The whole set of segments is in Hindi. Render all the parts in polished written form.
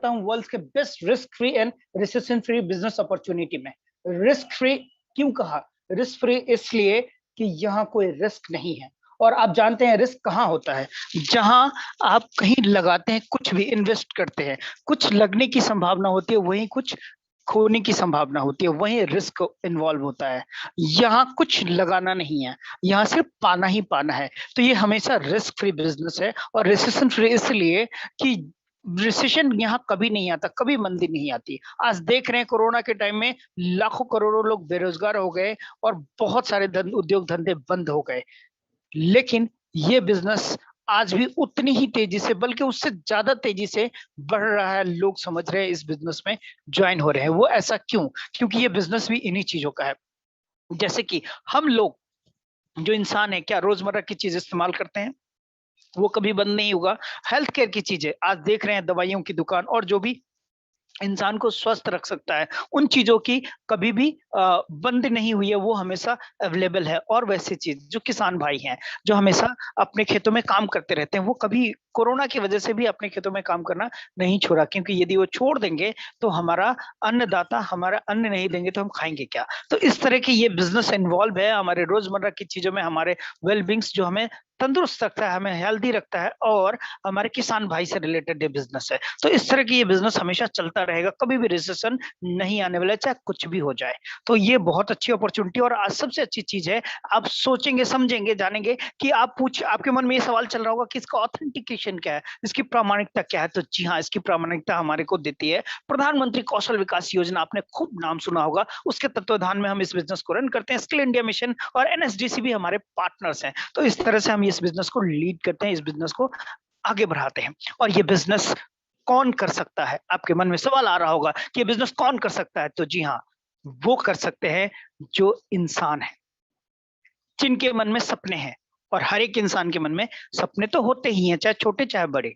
हूँ वर्ल्ड के best risk free and recession free business opportunity में। रिस्क फ्री क्यों कहा? रिस्क फ्री इसलिए कि यहाँ कोई रिस्क नहीं है। और आप जानते हैं रिस्क कहाँ होता है? जहाँ आप कहीं लगाते हैं, कुछ भी इन्वेस्ट करते हैं, कुछ लगने की संभावना होती है, वहीं कुछ खोने की संभावना होती है, वहीं रिस्क इन्वॉल्व होता है। यहाँ कुछ लगाना नहीं है, यहाँ सिर्फ पाना ही पाना है। तो ये हमेशा रिस्क फ्री बिजनेस है और रिसेशन फ्री इसलिए कि रिसेशन यहाँ कभी नहीं आता, कभी मंदी नहीं आती। आज देख रहे हैं कोरोना के टाइम में लाखों करोड़ों लोग बेरोजगार हो गए और बहुत सारे उद्योग धंधे बंद हो गए। लेकिन ये बिजनेस आज भी उतनी ही तेजी से बल्कि उससे ज्यादा तेजी से बढ़ रहा है। लोग समझ रहे हैं इस बिजनेस में ज्वाइन हो रहे हैं। वो ऐसा क्यों? क्योंकि ये बिजनेस भी इन्हीं चीजों का है। जैसे कि हम लोग जो इंसान है क्या रोजमर्रा की चीज इस्तेमाल करते हैं? वो कभी बंद नहीं होगा। हेल्थ केयर की चीजें आज देख रहे हैं, दवाइयों की दुकान और जो भी इंसान को स्वस्थ रख सकता है, उन चीज़ों की कभी भी बंद नहीं हुई है, वो हमेशा अवेलेबल है। और वैसी चीज़ जो किसान भाई हैं, जो हमेशा अपने खेतों में काम करते रहते हैं, वो कभी कोरोना की वजह से भी अपने खेतों में काम करना नहीं छोड़ा, क्योंकि यदि वो छोड़ देंगे, तो हमारा अन्नदाता हमारा अन्न नहीं देंगे, तो हम खाएँगे क्या? तो इस तरह की ये बिज़नेस इन्वॉल्व है हमारे रोज़मर्रा की चीज़ों में, हमारे वेल बीइंग्स जो हमें तंदुरुस्त रखता है, हमें हेल्दी रखता है और हमारे किसान भाई से रिलेटेड ये बिज़नेस है। तो इस तरह की ये बिज़नेस हमेशा चलता रहेगा, कभी भी रिसेशन नहीं आने वाला है, चाहे कुछ भी हो जाए। तो ये बहुत अच्छी अपॉर्च्युनिटी और आज सबसे अच्छी चीज़ है, आप सोचेंगे, समझेंगे, जानेंगे कि आपके मन में ये सवाल चल रहा होगा कि इसका ऑथेंटिकेशन क्या है? इसकी प्रामाणिकता क्या है? तो जी हाँ, इसकी प्रामाणिकता हमारे को देती है प्रधानमंत्री कौशल विकास योजना, आपने खूब नाम सुना होगा। उसके तत्वाधान में हम इस बिज़नेस को रन करते हैं। स्किल इंडिया मिशन और एनएसडीसी भी हमारे पार्टनर्स हैं। तो इस तरह से हम इस बिज़नेस को लीड करते हैं, इस बिज़नेस को आगे बढ़ाते हैं। और ये बिज़नेस कौन कर सकता है? आपके मन में सवाल आ रहा होगा कि ये बिज़नेस कौन कर सकता है? तो जी हाँ, वो कर सकते हैं जो इंसान हैं, जिनके मन में सपने हैं। और हर एक इंसान के मन में सपने तो होते ही हैं, चाहे छोटे चाहे बड़े।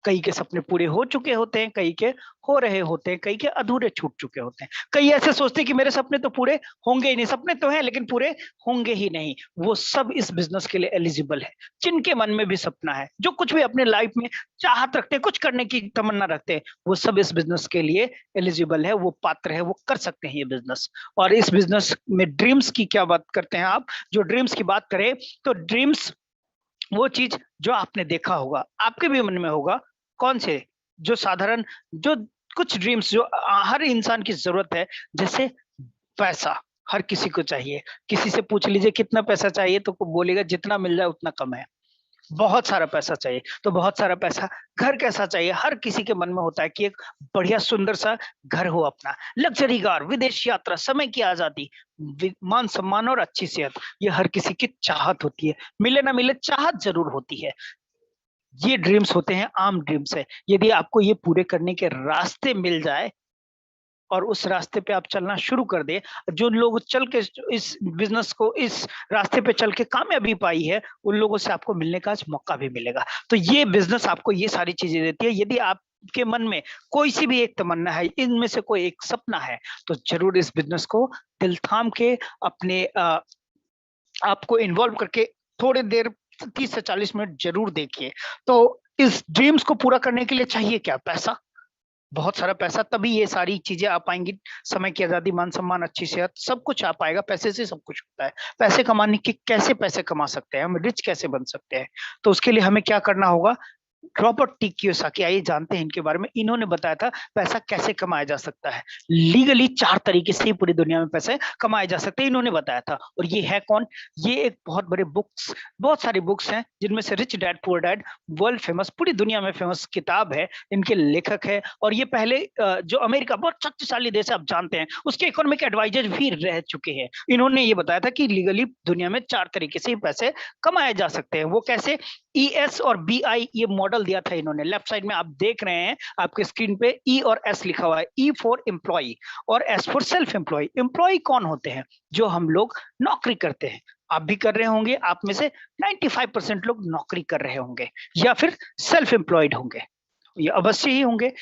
कई के सपने पूरे हो चुके होते हैं, कई के हो रहे होते हैं, कई के अधूरे छूट चुके होते हैं। कई ऐसे सोचते हैं कि मेरे सपने तो पूरे होंगे ही नहीं, सपने तो हैं लेकिन पूरे होंगे ही नहीं। वो सब इस बिज़नेस के लिए एलिजिबल है। जिनके मन में भी सपना है, जो कुछ भी अपने लाइफ में चाहत रखते हैं, कुछ करने की तमन्ना रखते हैं, वो सब इस बिज़नेस के लिए एलिजिबल है, वो पात्र है, वो कर सकते हैं ये बिज़नेस। और इस बिज़नेस में ड्रीम्स की क्या बात करते हैं आप? जो ड्रीम्स की बात करें, तो ड्रीम्स वो चीज़ जो आपने देखा होगा, आपके भी मन में होगा, कौन से? जो साधारण जो कुछ ड्रीम्स जो हर इंसान की ज़रूरत है, जैसे पैसा, हर किसी को चाहिए। किसी से पूछ लीजिए कितना पैसा चाहिए तो वो बोलेगा जितना मिल जाए उतना कम है। बहुत सारा पैसा चाहिए, तो बहुत सारा पैसा। घर कैसा चाहिए? हर किसी के मन में होता है कि एक बढ़िया सुंदर-सा घर हो अपना, लग्ज़री कार, विदेश यात्रा, समय की आज़ादी, मान-सम्मान और अच्छी सेहत, ये हर किसी की चाहत होती है। मिले ना मिले चाहत ज़रूर होती है। ये ड्रीम्स होते हैं, आम ड्रीम्स है। यदि आपको ये पूरे करने के रास्ते मिल जाए और उस रास्ते पे आप चलना शुरू कर दें, जो लोग चल के इस बिज़नेस को इस रास्ते पे चल के कामयाबी पाई है, उन लोगों से आपको मिलने का आज मौका भी मिलेगा। तो ये बिज़नेस आपको ये सारी चीज़ें देती है। यदि आपके मन में कोई-सी भी एक तमन्ना है, इनमें से कोई एक सपना है, तो ज़रूर इस बिज़नेस को दिल थाम के अपने आपको इन्वॉल्व करके थोड़ी देर 30 से 40 मिनट ज़रूर देखिए। तो इस ड्रीम्स को पूरा करने के लिए चाहिए क्या? पैसा। बहुत सारा पैसा, तभी ये सारी चीज़ें आ पाएँगी। समय की आज़ादी, मान-सम्मान, अच्छी सेहत, सब कुछ आ पाएगा, पैसे से सब कुछ होता है। पैसे कमाने के कैसे पैसे कमा सकते हैं, हम रिच कैसे बन सकते हैं? तो उसके लिए हमें क्या करना होगा? रॉबर्ट टी कियोसाकी, आइए जानते हैं इनके बारे में। इन्होंने बताया था पैसा कैसे कमाया जा सकता है। लीगली 4 तरीके से ही पूरी दुनिया में पैसे कमाए जा सकते हैं, इन्होंने बताया था। और ये है कौन? ये एक बहुत सारी बुक्स हैं, जिनमें से rich dad poor dad world famous, पूरी दुनिया में फेमस किताब है। इनके लेखक हैं और ये पहले जो अमेरिका बहुत शक्तिशाली देश है, आप जानते हैं, उसके इकोनॉमिक एडवाइज़र भी रह चुके हैं। इन्होंने ये बताया था कि लीगली दुनिया में 4 तरीके से ही पैसे कमाए जा सकते हैं। वो कैसे? ईएस और बीआई ये मॉडल दिया था इन्होंने। लेफ्ट साइड में आप देख रहे हैं, आपके स्क्रीन पे ई और एस लिखा हुआ है। ई फॉर एम्प्लॉयी और S for self employee. Employee कौन होते हैं? जो हम लोग नौकरी करते हैं। आप भी कर रहे होंगे, आप में से 95% लोग नौकरी कर रहे होंगे या फिर सेल्फ एम्प्लॉयड होंगे। ये अवश्य ही होंगे।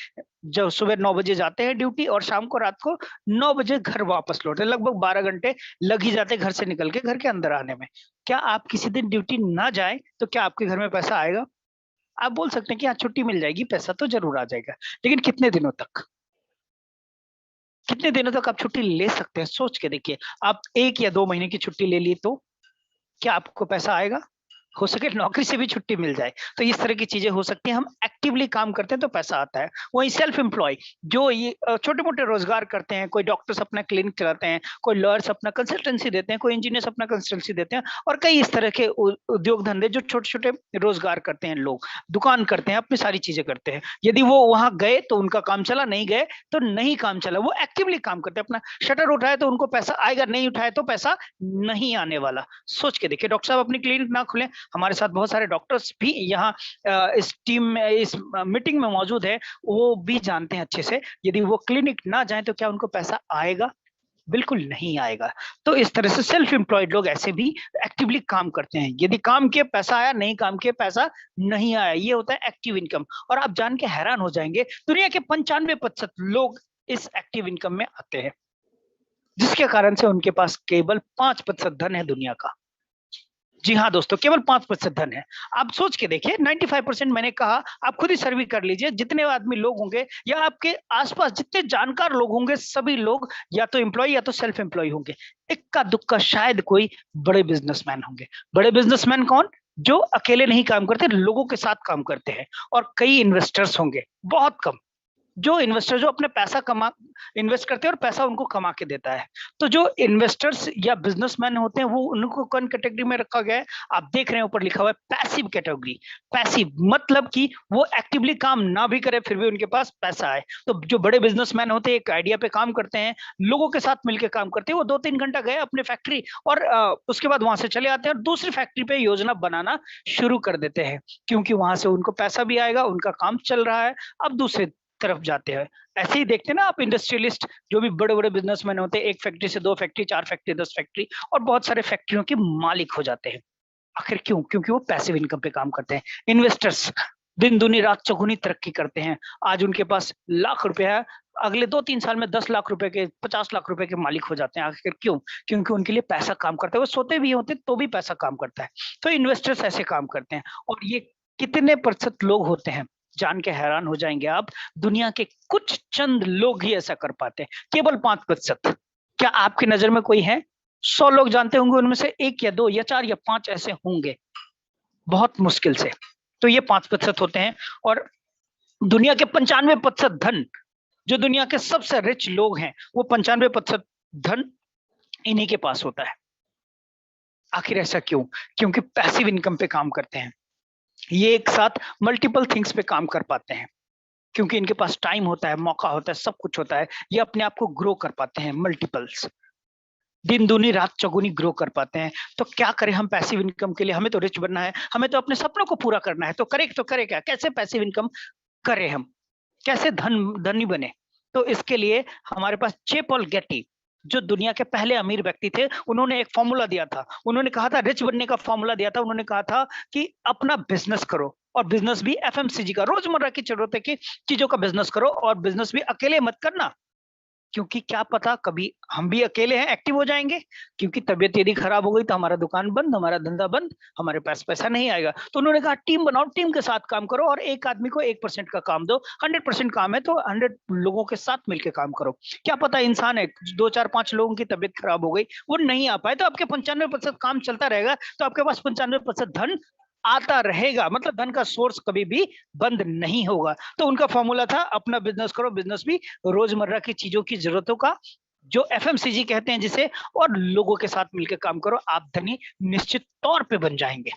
जो सुबह 9 बजे जाते हैं ड्यूटी और शाम को रात को 9 बजे घर वापस लौटते हैं। लगभग 12 घंटे लग ही जाते हैं घर से निकल के घर के अंदर आने में। क्या आप किसी दिन ड्यूटी ना जाएँ, तो क्या आपके घर में पैसा आएगा? आप बोल सकते हैं कि हाँ, छुट्टी मिल जाएगी, पैसा तो ज़रूर आ जाएगा, लेकिन कितने दिनों तक? कितने दिनों तक आप छुट्टी ले सकते हैं? सोच के देखिए, आप 1 या 2 महीने की छुट्टी ले ली तो क्या आपको पैसा आएगा? हो सके नौकरी से भी छुट्टी मिल जाए, तो इस तरह की चीज़ें हो सकती हैं। हम एक्टिवली काम करते हैं तो पैसा आता है। वहीं सेल्फ एम्प्लॉयी जो ये छोटे-मोटे रोज़गार करते हैं, कोई डॉक्टर्स अपना क्लिनिक चलाते हैं, कोई लॉयर्स अपना कंसल्टेंसी देते हैं, कोई इंजीनियर्स अपना कंसल्टेंसी देते हैं और कई इस तरह के उद्योग धंधे जो छोटे-छोटे रोज़गार करते हैं लोग, दुकान करते हैं, अपनी सारी चीज़ें करते हैं। यदि वो वहाँ गए तो उनका काम चला, नहीं गए तो नहीं काम चला। वो एक्टिवली काम करते हैं, अपना शटर उठाए तो उनको पैसा आएगा, नहीं उठाए तो पैसा नहीं आने वाला। सोच के देखिए, डॉक्टर साहब अपनी क्लिनिक ना खोलें, हमारे साथ बहुत सारे डॉक्टर्स भी यहाँ इस टीम में इस मीटिंग में मौजूद है, वो भी जानते हैं अच्छे से, यदि वो क्लिनिक ना जाएँ तो क्या उनको पैसा आएगा? बिल्कुल नहीं आएगा। तो इस तरह से सेल्फ एम्प्लॉयड लोग ऐसे भी एक्टिवली काम करते हैं। यदि काम किए पैसा आया, नहीं काम किए पैसा नहीं आया, ये होता है एक्टिव इनकम। और आप जान के हैरान हो जाएँगे, दुनिया के 95% लोग इस एक्टिव इनकम में आते हैं, जिसके कारण से उनके पास केवल 5% धन है दुनिया का। जी हाँ, दोस्तों, केवल 5% धन है। आप सोच के देखिए 95% मैंने कहा, आप खुद ही सर्वे कर लीजिए, जितने आदमी लोग होंगे या आपके आस-पास जितने जानकार लोग होंगे, सभी लोग या तो एम्प्लॉयी या तो सेल्फ एम्प्लॉयी होंगे। इक्का-दुक्का शायद कोई बड़े बिज़नेसमैन होंगे। बड़े बिज़नेसमैन कौन? जो अकेले नहीं काम करते, लोगों के साथ काम करते हैं और कई इन्वेस्टर्स होंगे, बहुत कम। जो इन्वेस्टर जो अपने पैसा कमा इन्वेस्ट करते हैं और पैसा उनको कमा के देता है। तो जो इन्वेस्टर्स या बिज़नेसमैन होते हैं वो उनको कौन कैटेगरी में रखा गया है? आप देख रहे हैं ऊपर लिखा हुआ है पैसिव कैटेगरी। पैसिव मतलब कि वो एक्टिवली काम ना भी करे फिर भी उनके पास पैसा आए। तो जो बड़े बिज़नेसमैन होते हैं एक आइडिया पे काम करते हैं, लोगों के साथ मिलके काम करते हैं। वो 2-3 घंटा गए अपने फैक्ट्री और उसके बाद वहाँ से चले आते हैं और दूसरी फैक्ट्री पे योजना बनाना शुरू कर देते हैं। क्योंकि वहाँ से उनको पैसा भी आएगा, उनका काम चल रहा है। अब दूसरे तरफ जाते हैं। ऐसे ही देखते हैं ना आप इंडस्ट्रियलिस्ट जो भी बड़े-बड़े बिज़नेसमैन होते हैं, 1 फैक्ट्री से 2 फैक्ट्री, 4 फैक्ट्री, 10 फैक्ट्री और बहुत सारे फैक्ट्रियों के मालिक हो जाते हैं। आखिर क्यों? क्योंकि वो पैसिव इनकम पे काम करते हैं। इन्वेस्टर्स दिन दूनी रात चौगुनी तरक्की करते हैं। आज उनके पास लाख रुपए है, अगले 2-3 साल में 10 लाख रुपए के, 50 लाख रुपए के मालिक हो जाते हैं। आखिर क्यों? क्योंकि उनके लिए पैसा काम करता है। वो सोते भी होते तो भी पैसा काम करता है। तो इन्वेस्टर्स ऐसे काम करते हैं और ये कितने प्रतिशत लोग होते हैं? जान के हैरान हो जाएँगे आप, दुनिया के कुछ चंद लोग ही ऐसा कर पाते हैं, केवल 5%। क्या आपकी नज़र में कोई है? 100 लोग जानते होंगे, उनमें से 1 या 2 या 4 या 5 ऐसे होंगे, बहुत मुश्किल से। तो ये 5% होते हैं और दुनिया के 95% धन, जो दुनिया के सबसे रिच लोग हैं, वो 95% धन इन्हीं के पास होता है। आखिर ऐसा क्यों? क्योंकि पैसिव इनकम पे काम करते हैं। ये एक साथ मल्टीपल थिंग्स पे काम कर पाते हैं। क्योंकि इनके पास टाइम होता है, मौका होता है, सब कुछ होता है। ये अपने आप को ग्रो कर पाते हैं मल्टीपल्स। दिन दूनी रात चौगुनी ग्रो कर पाते हैं। तो क्या करें हम पैसिव इनकम के लिए? हमें तो रिच बनना है, हमें तो अपने सपनों को पूरा करना है। तो करें क्या? कैसे पैसिव इनकम करें हम? कैसे धनी बने? तो इसके लिए हमारे पास जे पॉल गेटी जो दुनिया के पहले अमीर व्यक्ति थे, उन्होंने एक फ़ॉर्मूला दिया था। उन्होंने कहा था रिच बनने का फ़ॉर्मूला दिया था। उन्होंने कहा था कि अपना बिज़नेस करो और बिज़नेस भी एफएमसीजी का, रोज़मर्रा की ज़रूरत है की चीज़ों का बिज़नेस करो और बिज़नेस भी अकेले मत करना। क्योंकि क्या पता कभी हम भी अकेले हैं, एक्टिव हो जाएँगे, क्योंकि तबीयत यदि खराब हो गई तो हमारा दुकान बंद, हमारा धंधा बंद, हमारे पास पैसा नहीं आएगा। तो उन्होंने कहा टीम बनाओ, टीम के साथ काम करो और एक आदमी को 1% का काम दो, 100% काम है तो 100 लोगों के साथ मिलके काम करो। क्या पता इंसान है, 2, 4, 5 लोगों की तबीयत खराब हो गई, वो नहीं आ पाए तो आपके 95% काम चलता रहेगा, तो आपके पास 95% धन आता रहेगा, मतलब धन का सोर्स कभी भी बंद नहीं होगा। तो उनका फ़ॉर्मूला था अपना बिज़नेस करो, बिज़नेस भी रोज़मर्रा की चीज़ों की ज़रूरतों का जो एफएमसीजी कहते हैं जिसे और लोगों के साथ मिलके काम करो, आप धनी निश्चित तौर पे बन जाएँगे।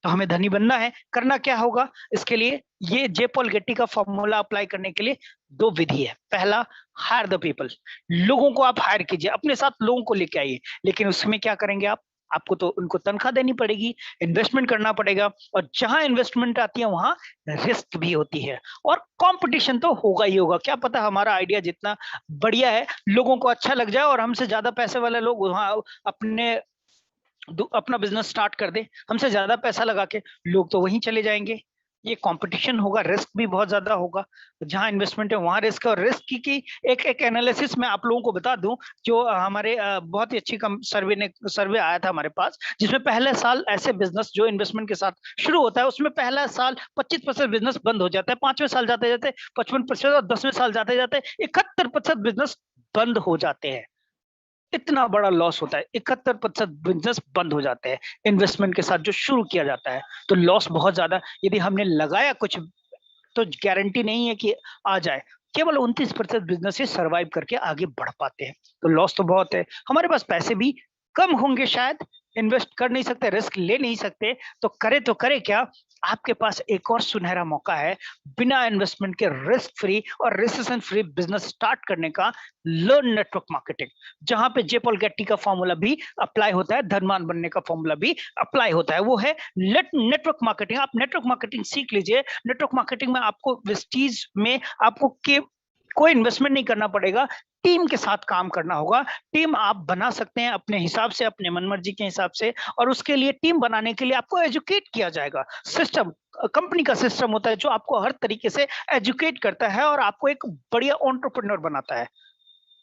तो हमें धनी बनना है, करना क्या होगा? इसके लिए ये जे पॉल गेट्टी का फ़ॉर्मूला अप्लाई करने के लिए 2 विधि है। पहला हायर द पीपल, लोगों को आप हायर कीजिए, अपने साथ लोगों को लेके आइए। लेकिन उसमें क्या करेंगे आप? आपको तो उनको तनख्वाह देनी पड़ेगी, इन्वेस्टमेंट करना पड़ेगा और जहाँ इन्वेस्टमेंट आती है वहाँ रिस्क भी होती है और कॉम्पिटिशन तो होगा ही होगा। क्या पता हमारा आइडिया जितना बढ़िया है, लोगों को अच्छा लग जाए और हमसे ज़्यादा पैसे वाले लोग वहाँ अपने अपना बिज़नेस स्टार्ट कर दें, हमसे ज़्यादा पैसा लगा के, लोग तो वहीं चले जाएँगे। ये कंपटीशन होगा, रिस्क भी बहुत ज्यादा होगा। जहां इन्वेस्टमेंट है वहां रिस्क, और रिस्क की एक एनालिसिस मैं आप लोगों को बता दूं, जो हमारे बहुत ही अच्छी सर्वे आया था हमारे पास, जिसमें पहले साल ऐसे बिजनेस जो इन्वेस्टमेंट के साथ शुरू होता है उसमें पहला साल 25% बिजनेस बंद हो जाता है, 5वें साल जाते जाते 55%, और 10वें साल जाते जाते 71% बिजनेस बंद हो जाते हैं। इतना बड़ा लॉस होता है, 71% बिजनेस बंद हो जाते हैं इन्वेस्टमेंट के साथ जो शुरू किया जाता है। तो लॉस बहुत ज्यादा, यदि हमने लगाया कुछ तो गारंटी नहीं है कि आ जाए। केवल 29% बिजनेस सर्वाइव करके आगे बढ़ पाते हैं। तो लॉस तो बहुत है, हमारे पास पैसे भी कम होंगे, शायद इन्वेस्ट कर नहीं सकते, रिस्क ले नहीं सकते, तो करे क्या? आपके पास एक और सुनहरा मौका है बिना इन्वेस्टमेंट के रिस्क फ्री और रिसेशन फ्री बिजनेस स्टार्ट करने का। लर्न नेटवर्क मार्केटिंग, जहां पे जे पॉल गेट्टी का फॉर्मूला भी अप्लाई होता है, धनवान बनने का फॉर्मूला भी अप्लाई होता है, वो है लेट नेटवर्क मार्केटिंग। आप नेटवर्क मार्केटिंग सीख लीजिए। नेटवर्क मार्केटिंग में आपको विस्टीज में आपको के कोई इन्वेस्टमेंट नहीं करना पड़ेगा, टीम के साथ काम करना होगा। टीम आप बना सकते हैं अपने हिसाब से, अपने मनमर्जी के हिसाब से, और उसके लिए टीम बनाने के लिए आपको एजुकेट किया जाएगा। सिस्टम, कंपनी का सिस्टम होता है जो आपको हर तरीके से एजुकेट करता है और आपको एक बढ़िया एंटरप्रेन्योर बनाता है।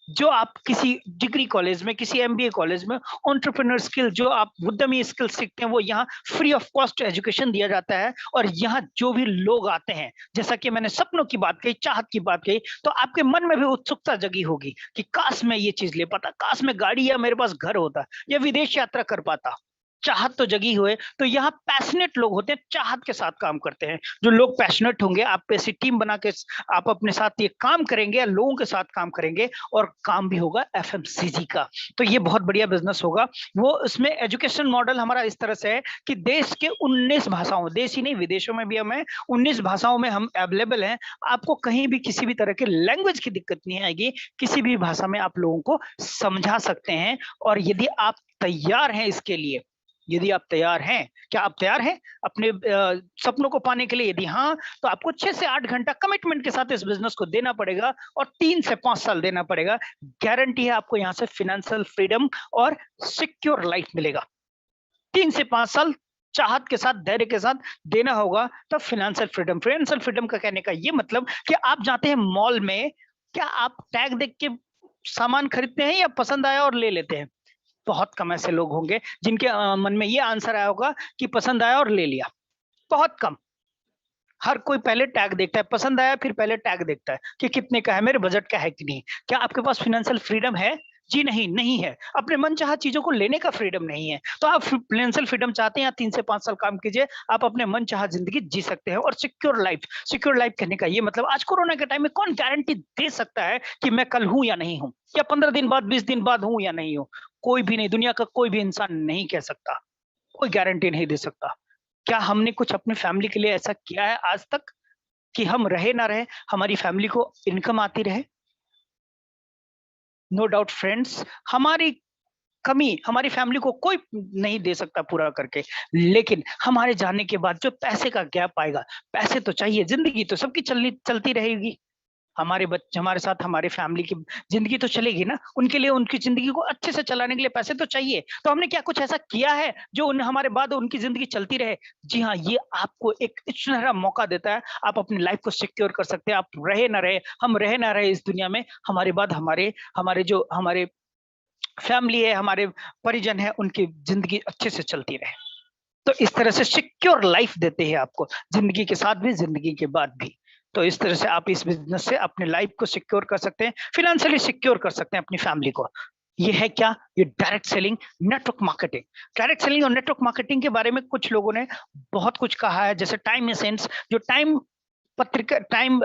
जो आप किसी डिग्री कॉलेज में, किसी एमबीए कॉलेज में एंटरप्रेन्योर स्किल, जो आप उद्यमी स्किल सीखते हैं, वो यहाँ फ्री ऑफ कॉस्ट एजुकेशन दिया जाता है। और यहाँ जो भी लोग आते हैं, जैसा कि मैंने सपनों की बात कही, चाहत की बात कही, तो आपके मन में भी उत्सुकता जगी होगी कि काश मैं ये चीज ले पाता, काश मैं गाड़ी या मेरे पास घर होता, या विदेश यात्रा कर पाता। चाहत तो जगी हुए, तो यहाँ पैशनेट लोग होते हैं, चाहत के साथ काम करते हैं। जो लोग पैशनेट होंगे, आप ऐसी टीम बना के आप अपने साथ ये काम करेंगे, लोगों के साथ काम करेंगे, और काम भी होगा एफएमसीजी का। तो ये बहुत बढ़िया बिजनेस होगा। वो उसमें एजुकेशन मॉडल हमारा इस तरह से है कि देश के 19 भाषाओं, देश ही नहीं विदेशों में भी हमें 19 भाषाओं में हम अवेलेबल हैं। आपको कहीं भी किसी भी तरह के लैंग्वेज की दिक्कत नहीं आएगी, किसी भी भाषा में आप लोगों को समझा सकते हैं। और यदि आप तैयार हैं इसके लिए, यदि आप तैयार हैं, क्या आप तैयार हैं अपने सपनों को पाने के लिए? यदि हाँ, तो आपको 6 से 8 घंटा कमिटमेंट के साथ इस बिजनेस को देना पड़ेगा, और 3 से 5 साल देना पड़ेगा। गारंटी है आपको यहाँ से फाइनेंशियल फ्रीडम और सिक्योर लाइफ मिलेगा। 3 से 5 साल चाहत के साथ, धैर्य के साथ देना होगा, तब फाइनेंशियल फ्रीडम। फाइनेंशियल फ्रीडम का कहने का ये मतलब कि आप जाते हैं मॉल में, क्या आप टैग देख के सामान खरीदते हैं या पसंद आया और ले लेते हैं? बहुत कम ऐसे लोग होंगे जिनके मन में ये आंसर आया होगा कि पसंद आया और ले लिया। बहुत कम। हर कोई पहले टैग देखता है, पसंद आया फिर पहले टैग देखता है कि कितने का है, मेरे बजट का है कि नहीं। क्या आपके पास फाइनेंशियल फ्रीडम है? जी नहीं, नहीं है। अपने मनचाहा चीजों को लेने का फ्रीडम नहीं है। तो आप फाइनेंशियल फ्रीडम चाहते हैं, 3 से 5 साल काम कीजिए, आप अपने मनचाहा जिंदगी जी सकते हैं। और सिक्योर लाइफ, सिक्योर लाइफ कहने का ये मतलब, आज कोरोना के टाइम में कौन गारंटी दे सकता है कि मैं कल हूं या नहीं हूं, या 15 दिन बाद, 20 दिन बाद हूं या नहीं हूं? कोई भी नहीं, दुनिया का कोई भी इंसान नहीं कह सकता, कोई गारंटी नहीं दे सकता। क्या हमने कुछ अपनी फैमिली के लिए ऐसा किया है आज तक कि हम रहे ना रहे, हमारी फैमिली को इनकम आती रहे? नो डाउट फ्रेंड्स, हमारी कमी हमारी फैमिली को कोई नहीं दे सकता पूरा करके, लेकिन हमारे जाने के बाद जो पैसे का गैप आएगा, पैसे तो चाहिए, जिंदगी तो सबकी चलती रहेगी। हमारे बच्चे, हमारे साथ हमारे फैमिली की जिंदगी तो चलेगी ना, उनके लिए उनकी जिंदगी को अच्छे से चलाने के लिए पैसे तो चाहिए। तो हमने क्या कुछ ऐसा किया है जो हमारे बाद उनकी जिंदगी चलती रहे? जी हाँ, ये आपको एक सुनहरा मौका देता है। आप अपनी लाइफ को सिक्योर कर सकते हैं। आप रहे ना रहे, हम रहे ना रहे इस दुनिया में, हमारे बाद हमारे हमारे जो हमारे फैमिली है, हमारे परिजन है, उनकी जिंदगी अच्छे से चलती रहे। तो इस तरह से सिक्योर लाइफ देते हैं आपको, जिंदगी के साथ भी, जिंदगी के बाद भी। तो इस तरह से आप इस बिजनेस से अपने लाइफ को सिक्योर कर सकते हैं, फाइनेंशियली सिक्योर कर सकते हैं अपनी फैमिली को। ये है क्या? ये direct selling, network marketing. Direct selling और नेटवर्क मार्केटिंग के बारे में कुछ लोगों ने बहुत कुछ कहा है, जैसे टाइम एसेंस, जो टाइम पत्रिका, टाइम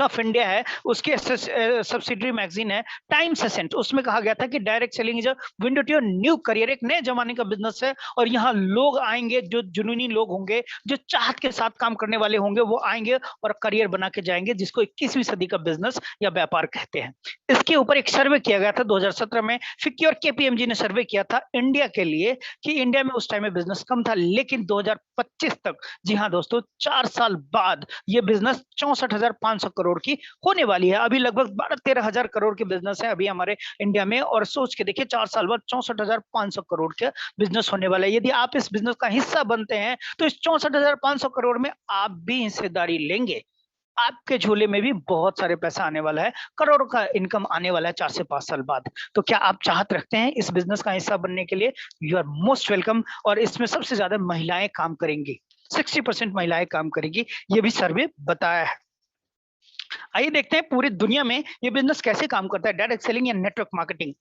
ऑफ इंडिया है, उसकी सब्सिडरी मैगजीन है टाइम्स एसेंट, उसमें कहा गया था कि direct selling is a window to your new career, एक नए जमाने का बिजनेस है। और यहाँ लोग आएंगे जो जुनूनी लोग होंगे, जो चाहत के साथ काम करने वाले होंगे, वो आएंगे और करियर बना के जाएंगे, जिसको 21वीं सदी का बिजनेस या व्यापार कहते हैं। इसके ऊपर एक सर्वे किया गया था 2017 में, फिक्की और केपीएमजी ने सर्वे किया था इंडिया के लिए, कि इंडिया में उस टाइम में बिजनेस कम था, लेकिन 2025 तक, जी हाँ दोस्तों, 4 साल बाद ये बिजनेस 64,500 करोड़ की होने वाली है। अभी लगभग 12-13 हजार करोड़ की बिजनेस है अभी हमारे इंडिया में, और सोच के देखिए 4 साल बाद 64,500 करोड़ का बिजनेस होने वाला है। यदि आप इस बिजनेस का हिस्सा बनते हैं तो इस 64,500 करोड़ में आप भी हिस्सेदारी लेंगे, आपके झोले में भी बहुत सारे पैसा आने वाला है, करोड़ों का इनकम आने वाला है 4 से 5 साल बाद। तो क्या आप चाहत रखते हैं इस बिजनेस का हिस्सा बनने के लिए? You are most welcome. और इसमें सबसे ज्यादा महिलाएं काम करेंगी, 60% महिलाएं काम करेंगी, ये भी सर्वे बताया है। आइए देखते हैं पूरी दुनिया में ये बिजनेस कैसे काम करता है, डायरेक्ट सेलिंग या नेटवर्क मार्केटिंग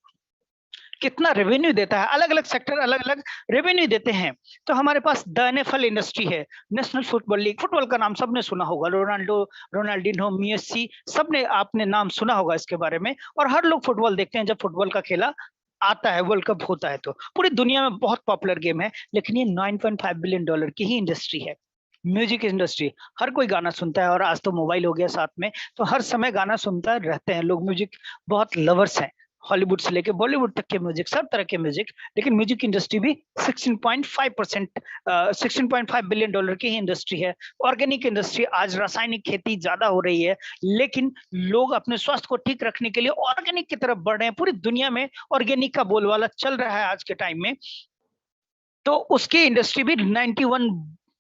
कितना रेवेन्यू देता है। अलग अलग सेक्टर अलग अलग रेवेन्यू देते हैं। तो हमारे पास द एनएफएल इंडस्ट्री है, नेशनल फुटबॉल लीग, फुटबॉल का नाम सबने सुना होगा, रोनाल्डो, रोनाल्डिनो, मेसी, सबने आपने नाम सुना होगा इसके बारे में, और हर लोग फुटबॉल देखते हैं जब फुटबॉल का खेला आता है, वर्ल्ड कप होता है। तो पूरी दुनिया में बहुत पॉपुलर गेम है, लेकिन ये 9.5 बिलियन डॉलर की ही इंडस्ट्री है। म्यूजिक इंडस्ट्री, हर कोई गाना सुनता है, और आज तो मोबाइल हो गया साथ में, तो हर समय गाना सुनता रहते हैं लोग, म्यूजिक बहुत लवर्स हैं, हॉलीवुड से लेके बॉलीवुड तक के म्यूजिक, सब तरह के म्यूजिक। लेकिन म्यूजिक इंडस्ट्री भी 16.5 बिलियन डॉलर की ही इंडस्ट्री है। ऑर्गेनिक इंडस्ट्री, आज रासायनिक खेती ज्यादा हो रही है, लेकिन लोग अपने स्वास्थ्य को ठीक रखने के लिए ऑर्गेनिक की तरफ बढ़ रहे हैं। पूरी दुनिया में ऑर्गेनिक का बोलबाला चल रहा है आज के टाइम में, तो उसकी इंडस्ट्री भी 91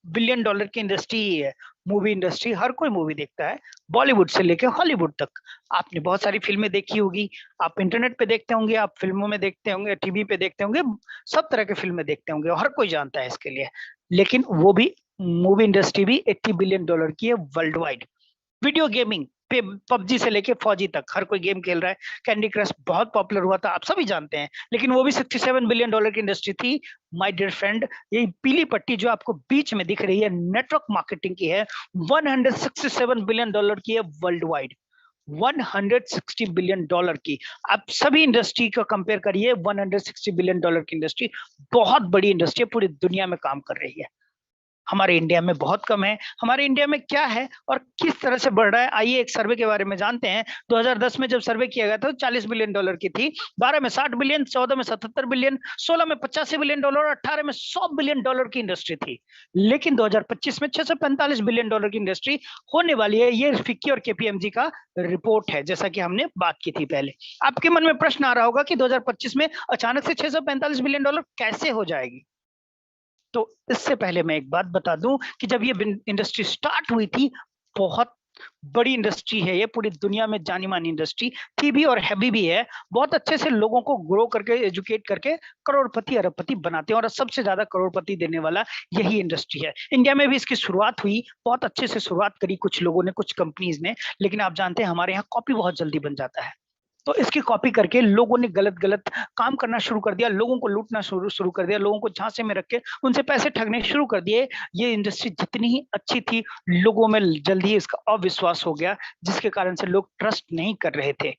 बिलियन डॉलर की इंडस्ट्री ही है। मूवी इंडस्ट्री, हर कोई मूवी देखता है, बॉलीवुड से लेके हॉलीवुड तक। आपने बहुत सारी फिल्में देखी होगी, आप इंटरनेट पे देखते होंगे, आप फिल्मों में देखते होंगे, टीवी पे देखते होंगे, सब तरह के फिल्में देखते होंगे, हर कोई जानता है इसके लिए। लेकिन वो भी, मूवी इंडस्ट्री भी 80 बिलियन डॉलर की है world wide. Video gaming, PUBG से लेके फौजी तक हर कोई गेम खेल रहा है। कैंडी क्रश बहुत पॉपुलर हुआ था, आप सभी जानते हैं, लेकिन वो भी 67 बिलियन डॉलर की इंडस्ट्री थी। माय डियर फ्रेंड, ये पीली पट्टी जो आपको बीच में दिख रही है, नेटवर्क मार्केटिंग की है, 167 बिलियन डॉलर की है वर्ल्ड वाइड। 160 बिलियन डॉलर की, आप सभी इंडस्ट्री को कंपेयर करिए, 160 बिलियन डॉलर की इंडस्ट्री बहुत बड़ी इंडस्ट्री है, पूरी दुनिया में काम कर रही है। हमारे इंडिया में बहुत कम है। हमारे इंडिया में क्या है और किस तरह से बढ़ रहा है, आइए एक सर्वे के बारे में जानते हैं। 2010 में जब सर्वे किया गया था 40 बिलियन डॉलर की थी, 12 में 60 बिलियन, 14 में 77 बिलियन, 16 में 85 बिलियन डॉलर, 18 में 100 बिलियन डॉलर की इंडस्ट्री थी। लेकिन 2025 में 645 बिलियन डॉलर की इंडस्ट्री होने वाली है। ये फिक्की और केपीएमजी का रिपोर्ट है, जैसा कि हमने बात की थी पहले। आपके मन में प्रश्न आ रहा होगा कि 2025 में अचानक से 645 बिलियन डॉलर कैसे हो जाएगी। तो इससे पहले मैं एक बात बता दूं कि जब ये इंडस्ट्री स्टार्ट हुई थी, बहुत बड़ी इंडस्ट्री है ये, पूरी दुनिया में जानी मानी इंडस्ट्री थी भी और हैवी भी है। बहुत अच्छे से लोगों को ग्रो करके, एजुकेट करके करोड़पति अरबपति बनाते हैं, और सबसे ज्यादा करोड़पति देने वाला यही इंडस्ट्री है। इंडिया में भी इसकी शुरुआत हुई, बहुत अच्छे से शुरुआत करी कुछ लोगों ने, कुछ कंपनीज ने, लेकिन आप जानते हैं हमारे यहाँ कॉपी बहुत जल्दी बन जाता है। तो इसकी कॉपी करके लोगों ने गलत गलत काम करना शुरू कर दिया, लोगों को लूटना शुरू कर दिया, लोगों को झांसे में रख के उनसे पैसे ठगने शुरू कर दिए। ये इंडस्ट्री जितनी ही अच्छी थी, लोगों में जल्दी ही इसका अविश्वास हो गया, जिसके कारण से लोग ट्रस्ट नहीं कर रहे थे।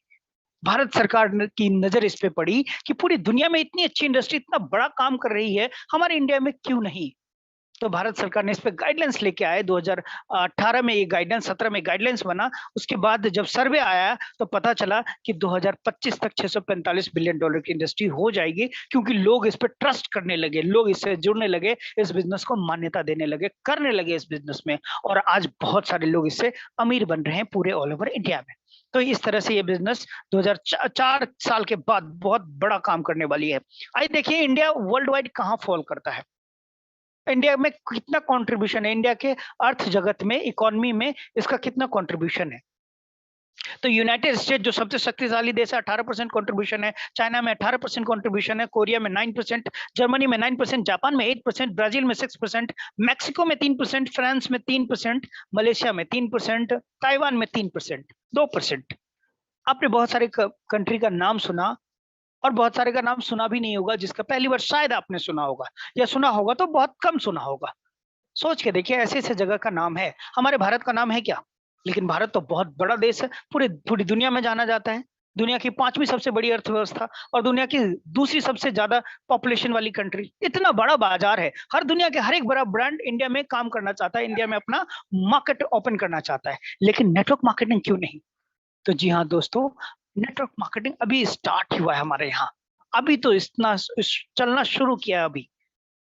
भारत सरकार की नजर इस पे पड़ी कि पूरी दुनिया में इतनी अच्छी इंडस्ट्री, इतना बड़ा काम कर रही है, हमारे इंडिया में क्यों नहीं। तो भारत सरकार ने इस पे गाइडलाइंस लेके आए, 2018 में ये गाइडलाइंस, 17 में गाइडलाइंस बना। उसके बाद जब सर्वे आया तो पता चला कि 2025 तक 645 बिलियन डॉलर की इंडस्ट्री हो जाएगी, क्योंकि लोग इस पे ट्रस्ट करने लगे, लोग इससे जुड़ने लगे, इस बिजनेस को मान्यता देने लगे, करने लगे इस बिजनेस में, और आज बहुत सारे लोग इससे अमीर बन रहे हैं पूरे ऑल ओवर इंडिया में। तो इस तरह से ये बिजनेस 2004 साल के बाद बहुत बड़ा काम करने वाली है। आइए देखिए इंडिया वर्ल्ड वाइड कहाँ फॉल करता है, इंडिया में कितना कंट्रीब्यूशन है, इंडिया के अर्थ जगत में, इकोनॉमी में इसका कितना कंट्रीब्यूशन है। तो यूनाइटेड स्टेट जो सबसे शक्तिशाली देश है, 18% कंट्रीब्यूशन है, चाइना में 18% कंट्रीब्यूशन है, कोरिया में 9%, जर्मनी में 9%, जापान में 8%, ब्राजील में 6%, मैक्सिको में 3%, फ्रांस में 3%, मलेशिया में 3%, ताइवान में 3%, 2%। आपने बहुत सारे कंट्री का नाम सुना, और बहुत सारे का नाम सुना भी नहीं होगा, जिसका पहली बार शायद आपने सुना होगा, या सुना होगा तो बहुत कम सुना होगा। सोच के देखिए, ऐसे ऐसे जगह का नाम है। हमारे भारत का नाम है क्या? लेकिन भारत तो बहुत बड़ा देश है, पूरी दुनिया में जाना जाता है, दुनिया की 5वीं सबसे बड़ी अर्थव्यवस्था, और दुनिया की दूसरी सबसे ज्यादा पॉपुलेशन वाली कंट्री। इतना बड़ा बाजार है, हर दुनिया के हर एक बड़ा ब्रांड इंडिया में काम करना चाहता है, इंडिया में अपना मार्केट ओपन करना चाहता है, लेकिन नेटवर्क मार्केटिंग क्यों नहीं? तो जी हाँ दोस्तों, नेटवर्क मार्केटिंग अभी स्टार्ट हुआ है हमारे यहाँ, अभी तो इतना चलना शुरू किया है,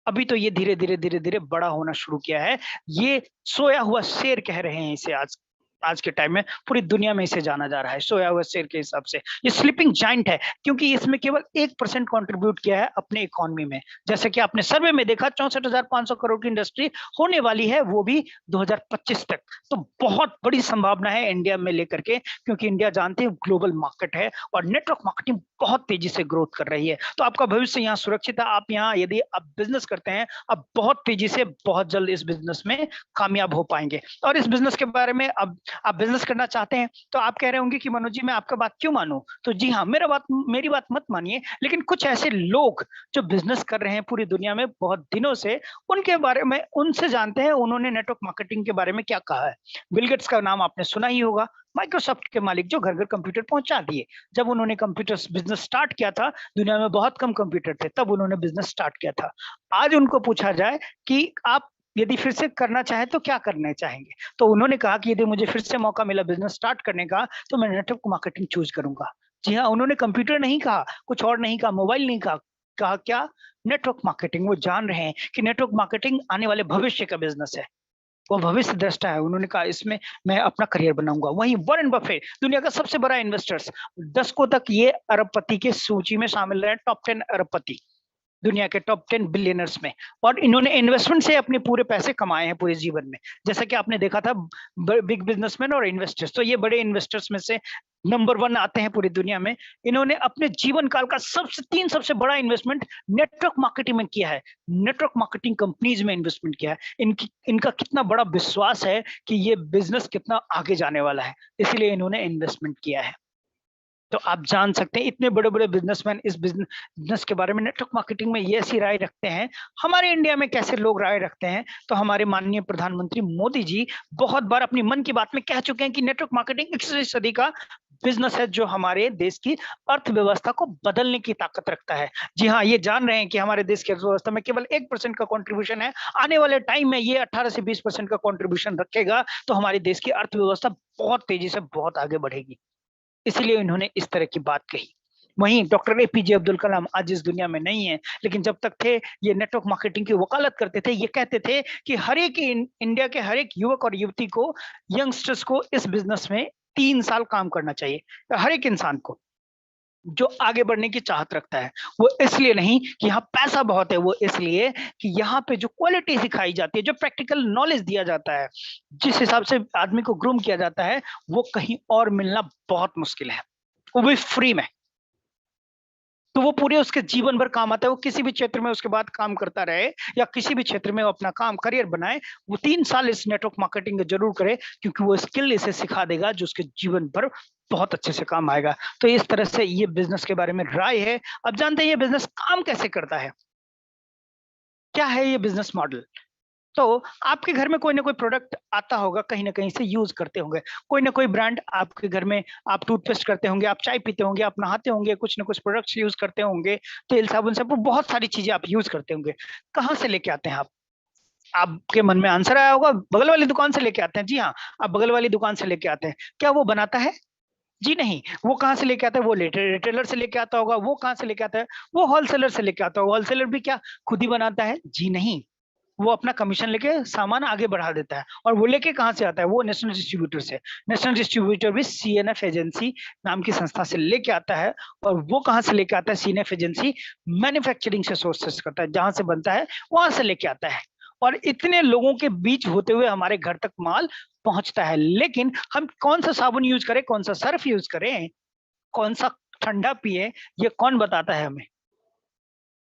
अभी तो ये धीरे धीरे धीरे धीरे बड़ा होना शुरू किया है। ये सोया हुआ शेर कह रहे हैं इसे आज आज के टाइम में पूरी दुनिया में इसे जाना जा रहा है सोया हुआ शेर के हिसाब से। ये स्लीपिंग जाइंट है क्योंकि इसमें केवल 1% कंट्रीब्यूट किया है अपने इकोनॉमी में। जैसे कि आपने सर्वे में देखा 64,500 करोड़ की इंडस्ट्री होने वाली है, वो भी 2025 तक। तो बहुत बड़ी संभावना है इंडिया में लेकर के, क्योंकि इंडिया जानते हैं ग्लोबल मार्केट है और नेटवर्क मार्केटिंग बहुत तेजी से ग्रोथ कर रही है। तो आपका भविष्य यहाँ सुरक्षित है। आप यहाँ यदि आप बिजनेस करते हैं, आप बहुत तेजी से बहुत जल्द इस बिजनेस में कामयाब हो पाएंगे। और इस बिजनेस के बारे में अब आप बिजनेस करना चाहते हैं तो आप कह रहे होंगे कि मनोज जी मैं आपका बात क्यों मानूं? तो जी हाँ, मेरी बात मत मानिए, लेकिन कुछ ऐसे लोग जो बिजनेस कर रहे हैं पूरी दुनिया में बहुत दिनों से, उनके बारे में उनसे जानते हैं उन्होंने नेटवर्क मार्केटिंग के बारे में क्या कहा है। बिल गेट्स का नाम आपने सुना ही होगा, माइक्रोसॉफ्ट के मालिक जो घर घर कंप्यूटर पहुंचा दिए। जब उन्होंने कंप्यूटर बिजनेस स्टार्ट किया था, दुनिया में बहुत कम कंप्यूटर थे, तब उन्होंने बिजनेस स्टार्ट किया था। आज उनको पूछा जाए कि आप यदि फिर से करना चाहें तो क्या करना चाहेंगे, तो उन्होंने कहा कि यदि मुझे फिर से मौका मिला बिजनेस स्टार्ट करने का तो मैं नेटवर्क मार्केटिंग चूज करूंगा। जी हाँ, उन्होंने कंप्यूटर नहीं कहा, कुछ और नहीं कहा, मोबाइल नहीं कहा, कहा क्या? Network marketing. वो जान रहे हैं कि नेटवर्क मार्केटिंग आने वाले भविष्य का बिजनेस है, वो भविष्य दृष्टा है। उन्होंने कहा इसमें मैं अपना करियर बनाऊंगा। वहीं वॉरेन बफेट, दुनिया का सबसे बड़ा इन्वेस्टर्स, दशकों तक ये अरबपति के सूची में शामिल रहे, टॉप 10 अरबपति, दुनिया के टॉप 10 बिलियनर्स में। और इन्होंने इन्वेस्टमेंट से अपने पूरे पैसे कमाए हैं पूरे जीवन में। जैसा कि आपने देखा था बिग बिजनेसमैन और इन्वेस्टर्स, तो ये बड़े इन्वेस्टर्स में से नंबर 1 आते हैं पूरी दुनिया में। इन्होंने अपने जीवन काल का सबसे बड़ा इन्वेस्टमेंट नेटवर्क मार्केटिंग में किया है, नेटवर्क मार्केटिंग कंपनीज में इन्वेस्टमेंट किया है। इनका कितना बड़ा विश्वास है कि ये बिजनेस कितना आगे जाने वाला है, इसलिए इन्होंने इन्वेस्टमेंट किया है। तो आप जान सकते हैं इतने बड़े-बड़े बिजनेसमैन इस बिजनेस के बारे में, नेटवर्क मार्केटिंग में ये ऐसी राय रखते हैं। हमारे इंडिया में कैसे लोग राय रखते हैं, तो हमारे माननीय प्रधानमंत्री मोदी जी बहुत बार अपनी मन की बात में कह चुके हैं कि नेटवर्क मार्केटिंग 21वीं सदी का बिजनेस है जो हमारे देश की अर्थव्यवस्था को बदलने की ताकत रखता है। जी हाँ, ये जान रहे हैं कि हमारे देश की अर्थव्यवस्था में केवल 1% का कंट्रीब्यूशन है। आने वाले टाइम में ये 18 से 20% का कंट्रीब्यूशन रखेगा, तो हमारे देश की अर्थव्यवस्था बहुत तेजी से बहुत आगे बढ़ेगी। इसलिए इन्होंने इस तरह की बात कही। वहीं डॉक्टर एपीजे अब्दुल कलाम आज इस दुनिया में नहीं है, लेकिन जब तक थे ये नेटवर्क मार्केटिंग की वकालत करते थे। ये कहते थे कि हर एक इंडिया के हर एक युवक और युवती को, यंगस्टर्स को इस बिजनेस में 3 साल काम करना चाहिए। हर एक इंसान को जो आगे बढ़ने की चाहत रखता है। वो इसलिए नहीं कि यहाँ पैसा बहुत है, वो इसलिए कि यहाँ पे जो क्वालिटी सिखाई जाती है, जो प्रैक्टिकल नॉलेज दिया जाता है, जिस हिसाब से आदमी को ग्रूम किया जाता है, वो कहीं और मिलना बहुत मुश्किल है, वो भी फ्री में। तो वो पूरे उसके जीवन भर काम आता है। वो किसी भी क्षेत्र में उसके बाद काम करता रहे या किसी भी क्षेत्र में वो अपना काम करियर बनाए, वो 3 साल इस नेटवर्क मार्केटिंग जरूर करे, क्योंकि वो स्किल इसे सिखा देगा जो उसके जीवन भर बहुत अच्छे से काम आएगा। तो इस तरह से ये बिजनेस के बारे में राय है। अब जानते हैं ये बिजनेस काम कैसे करता है, क्या है ये बिजनेस मॉडल। तो आपके घर में कोई ना कोई प्रोडक्ट आता होगा, कहीं ना कहीं से यूज करते होंगे, कोई ना कोई ब्रांड आपके घर में, आप टूथपेस्ट करते होंगे, आप चाय पीते होंगे, आप नहाते होंगे, कुछ ना कुछ प्रोडक्ट्स यूज करते होंगे, तेल साबुन सब बहुत सारी चीजें आप यूज करते होंगे। कहाँ से लेके आते हैं आप? आपके मन में आंसर आया होगा, बगल वाली दुकान से लेके आते हैं। जी हाँ, आप बगल वाली दुकान से लेके आते हैं। क्या वो बनाता है? जी नहीं। वो कहाँ से लेके आता है? वो रिटेलर से लेके आता होगा। वो कहाँ से लेके आता है? वो होलसेलर से लेके आता होगा। होलसेलर भी क्या खुद ही बनाता है? जी नहीं। वो अपना कमीशन लेके सामान आगे बढ़ा देता है। और वो लेके कहाँ से आता है? वो नेशनल डिस्ट्रीब्यूटर से। नेशनल डिस्ट्रीब्यूटर भी सीएनएफ एजेंसी नाम की संस्था से लेके आता है। और वो कहाँ से लेके आता है? सीएनएफ एजेंसी मैन्युफैक्चरिंग से सोर्सेस करता है, जहां से बनता है वहां से लेके आता है। और इतने लोगों के बीच होते हुए हमारे घर तक माल पहुंचता है। लेकिन हम कौन सा साबुन यूज करें, कौन सा सर्फ यूज करें, कौन सा ठंडा पिए, ये कौन बताता है हमें?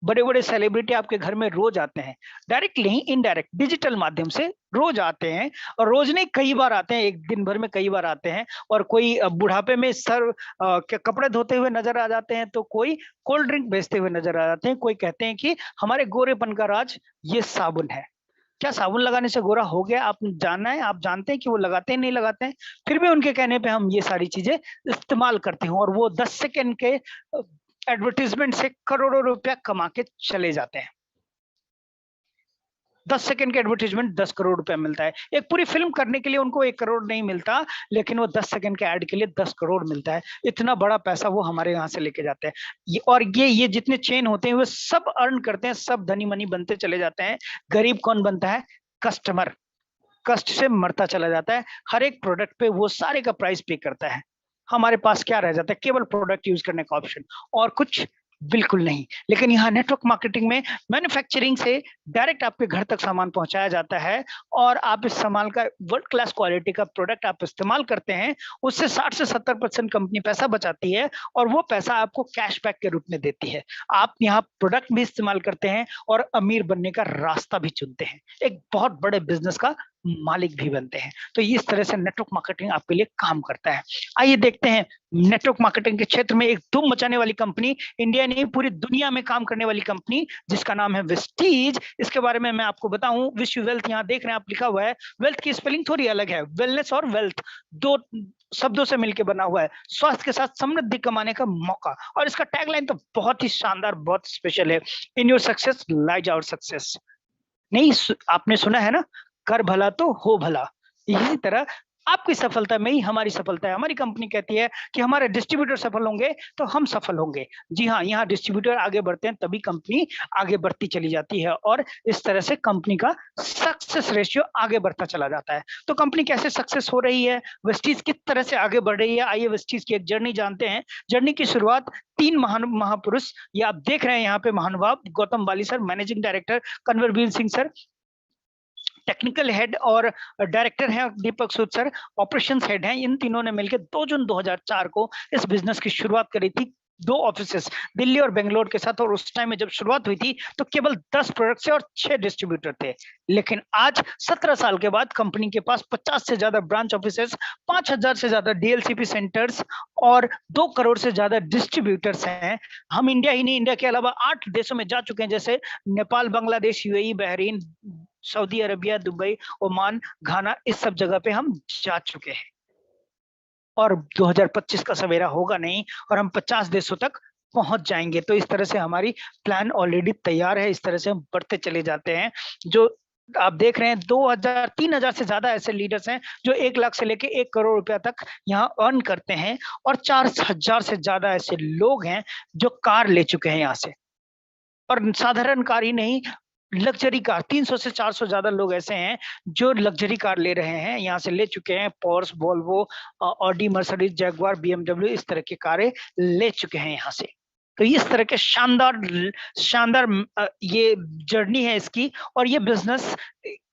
बड़े-बड़े सेलिब्रिटी आपके घर में रोज आते हैं, डायरेक्ट नहीं इनडायरेक्ट डिजिटल माध्यम से रोज आते हैं। और रोज नहीं, कई बार आते हैं, एक दिन भर में कई बार आते हैं। और कोई बुढ़ापे में सर के कपड़े धोते हुए नजर आ जाते हैं, तो कोई कोल्ड ड्रिंक बेचते हुए नजर आ जाते हैं। कोई कहते हैं कि हमारे गोरेपन का राज ये साबुन है। क्या साबुन लगाने से गोरा हो गया? आप जानना है, आप जानते हैं कि वो लगाते हैं नहीं लगाते हैं? फिर भी उनके कहने पे हम ये सारी चीजें इस्तेमाल करते हैं, और वो 10 सेकंड के एडवर्टाइजमेंट से करोड़ों रुपया कमा के चले जाते हैं। 10 सेकंड के एडवर्टाइजमेंट 10 करोड़ रुपया मिलता है। एक पूरी फिल्म करने के लिए उनको 1 करोड़ नहीं मिलता, लेकिन वो 10 सेकंड के ऐड के लिए 10 करोड़ मिलता है। इतना बड़ा पैसा वो हमारे यहाँ से लेके जाते हैं। ये जितने चेन होते हैं वो सब अर्न करते हैं, सब धनी मनी बनते चले जाते हैं। गरीब कौन बनता है? कस्टमर। कष्ट से मरता चला जाता है। हर एक प्रोडक्ट पे वो सारे का प्राइस पे करता है। हमारे पास क्या रह जाता है? केवल प्रोडक्ट यूज करने का ऑप्शन, और कुछ बिल्कुल नहीं। लेकिन यहाँ नेटवर्क मार्केटिंग में मैन्युफैक्चरिंग से डायरेक्ट आपके घर तक सामान पहुंचाया जाता है, और आप इस सामान का वर्ल्ड क्लास क्वालिटी का प्रोडक्ट आप इस्तेमाल करते हैं, उससे 60 से 70% कंपनी पैसा बचाती है, और वो पैसा आपको कैशबैक के रूप में देती है। आप यहाँ प्रोडक्ट भी इस्तेमाल करते हैं और अमीर बनने का रास्ता भी चुनते हैं, एक बहुत बड़े बिजनेस का मालिक भी बनते हैं। तो इस तरह से नेटवर्क मार्केटिंग आपके लिए काम करता है। आइए देखते हैं नेटवर्क मार्केटिंग के क्षेत्र में एक धूम मचाने वाली कंपनी, इंडिया नहीं पूरी दुनिया में काम करने वाली कंपनी, जिसका नाम है वेस्टीज। इसके बारे में मैं आपको बताऊं, विश्व वेल्थ यहाँ देख रहे हैं आप लिखा हुआ है। वेल्थ की स्पेलिंग थोड़ी अलग है, वेलनेस और वेल्थ दो शब्दों से मिलकर बना हुआ है, स्वास्थ्य के साथ समृद्धि कमाने का मौका। और इसका टैगलाइन तो बहुत ही शानदार, बहुत स्पेशल है, in your success lies our success. नहीं, आपने सुना है ना, कर भला तो हो भला। इसी तरह आपकी सफलता में ही हमारी सफलता है। हमारी कंपनी कहती है कि हमारे डिस्ट्रीब्यूटर सफल होंगे तो हम सफल होंगे। जी हाँ, यहाँ डिस्ट्रीब्यूटर आगे बढ़ते हैं तभी कंपनी आगे बढ़ती चली जाती है, और इस तरह से कंपनी का सक्सेस रेशियो आगे बढ़ता चला जाता है। तो कंपनी कैसे सक्सेस हो रही है, वेस्टीज किस तरह से आगे बढ़ रही है, आइए वेस्टीज की एक जर्नी जानते हैं। जर्नी की शुरुआत 3 महापुरुष, ये आप देख रहे हैं यहाँ पे महानुभाव, Gautam Bali sir managing director, Kanwarvir Singh sir technical head और डायरेक्टर हैं, Deepak Sood sir operations head हैं। इन तीनों ने मिलकर 2 जून 2004 को इस बिजनेस की शुरुआत करी थी, 2 ऑफिसेस दिल्ली और बेंगलोर के साथ। और उस टाइम में जब शुरुआत हुई थी तो केवल 10 प्रोडक्ट थे और 6 डिस्ट्रीब्यूटर थे। लेकिन आज 17 साल के बाद कंपनी के पास 50 से ज्यादा ब्रांच ऑफिसेस, 5000 से ज्यादा डीएलसीपी सेंटर्स और 2 करोड़ से ज्यादा डिस्ट्रीब्यूटर्स हैं। हम इंडिया ही नहीं, इंडिया के अलावा 8 देशों में जा चुके हैं, जैसे Nepal, Bangladesh, UAE, Bahrain, Saudi Arabia, Dubai, Oman, Ghana, इस सब जगह पे हम जा चुके हैं। और 2025 का सवेरा होगा नहीं और हम 50 देशों तक पहुंच जाएंगे। तो इस तरह से हमारी प्लान ऑलरेडी तैयार है, इस तरह से हम बढ़ते चले जाते हैं। जो आप देख रहे हैं 3000 से ज्यादा ऐसे लीडर्स हैं जो 1 लाख से लेके 1 करोड़ रुपया तक यहाँ अर्न करते हैं, और 4000 से ज्यादा ऐसे लोग हैं जो कार ले चुके हैं यहाँ से। और साधारण कार ही नहीं, लग्जरी कार 300 से 400 ज्यादा लोग ऐसे हैं जो लग्जरी कार ले रहे हैं, यहाँ से ले चुके हैं। Pores, Volvo, Audi, Mercedes, Jaguar, BMW, इस तरह की कारें ले चुके हैं यहाँ से। तो इस तरह के शानदार शानदार ये जर्नी है इसकी। और ये बिजनेस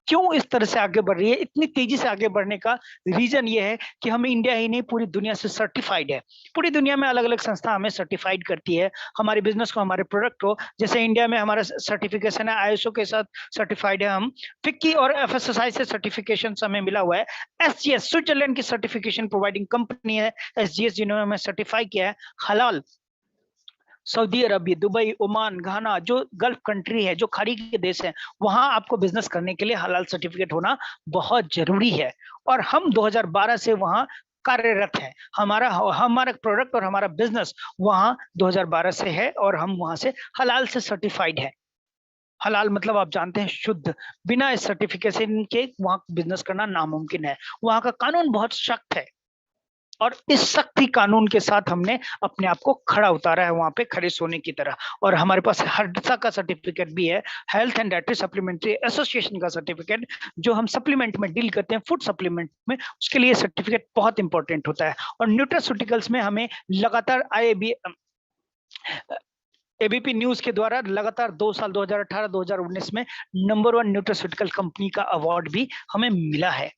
क्यों इस तरह से आगे बढ़ रही है, इतनी तेजी से आगे बढ़ने का रीजन ये है कि हम इंडिया ही नहीं पूरी दुनिया से सर्टिफाइड है। पूरी दुनिया में अलग अलग संस्था हमें सर्टिफाइड करती है, हमारे बिजनेस को, हमारे प्रोडक्ट को। जैसे इंडिया में हमारा सर्टिफिकेशन है, आईएसओ के साथ सर्टिफाइड है हम, फिक्की और एफएसएसआई से सर्टिफिकेशन हमें मिला हुआ है। एसजीएस स्विट्जरलैंड की सर्टिफिकेशन प्रोवाइडिंग कंपनी है एसजीएस, जिन्होंने हमें सर्टिफाई किया है। हलाल सऊदी अरबिया, दुबई, ओमान, घाना, जो गल्फ कंट्री है, जो खाड़ी के देश हैं, वहां आपको बिजनेस करने के लिए हलाल सर्टिफिकेट होना बहुत जरूरी है। और हम 2012 से वहां कार्यरत है। हमारा प्रोडक्ट और हमारा बिजनेस वहां 2012 से है, और हम वहां से हलाल से सर्टिफाइड है। हलाल मतलब आप जानते हैं शुद्ध, बिना इस सर्टिफिकेशन के वहां बिजनेस करना नामुमकिन है। वहां का कानून बहुत सख्त है, और इस सख्ती कानून के साथ हमने अपने आप को खड़ा उतारा है, वहां पे खड़े सोने की तरह। और हमारे पास हर्डसा का सर्टिफिकेट भी है, health and dietary supplementary association का सर्टिफिकेट, जो हम सप्लीमेंट में डील करते हैं, फूड सप्लीमेंट में, उसके लिए सर्टिफिकेट बहुत इंपॉर्टेंट होता है। और न्यूट्रास्यूटिकल्स में हमें लगातार एबीपी न्यूज के द्वारा लगातार 2 साल 2018-2019 में नंबर 1 न्यूट्रास्यूटिकल कंपनी का अवार्ड भी हमें मिला है।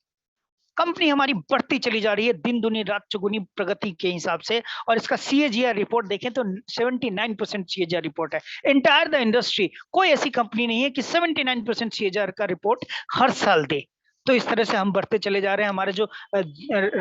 कंपनी हमारी बढ़ती चली जा रही है, दिन दुनी रात चौगुनी प्रगति के हिसाब से। और इसका सीएजीआर रिपोर्ट देखें तो 79% सीएजीआर रिपोर्ट है। एंटायर द इंडस्ट्री कोई ऐसी कंपनी नहीं है कि 79% सीएजीआर का रिपोर्ट हर साल दे। तो इस तरह से हम बढ़ते चले जा रहे हैं। हमारे जो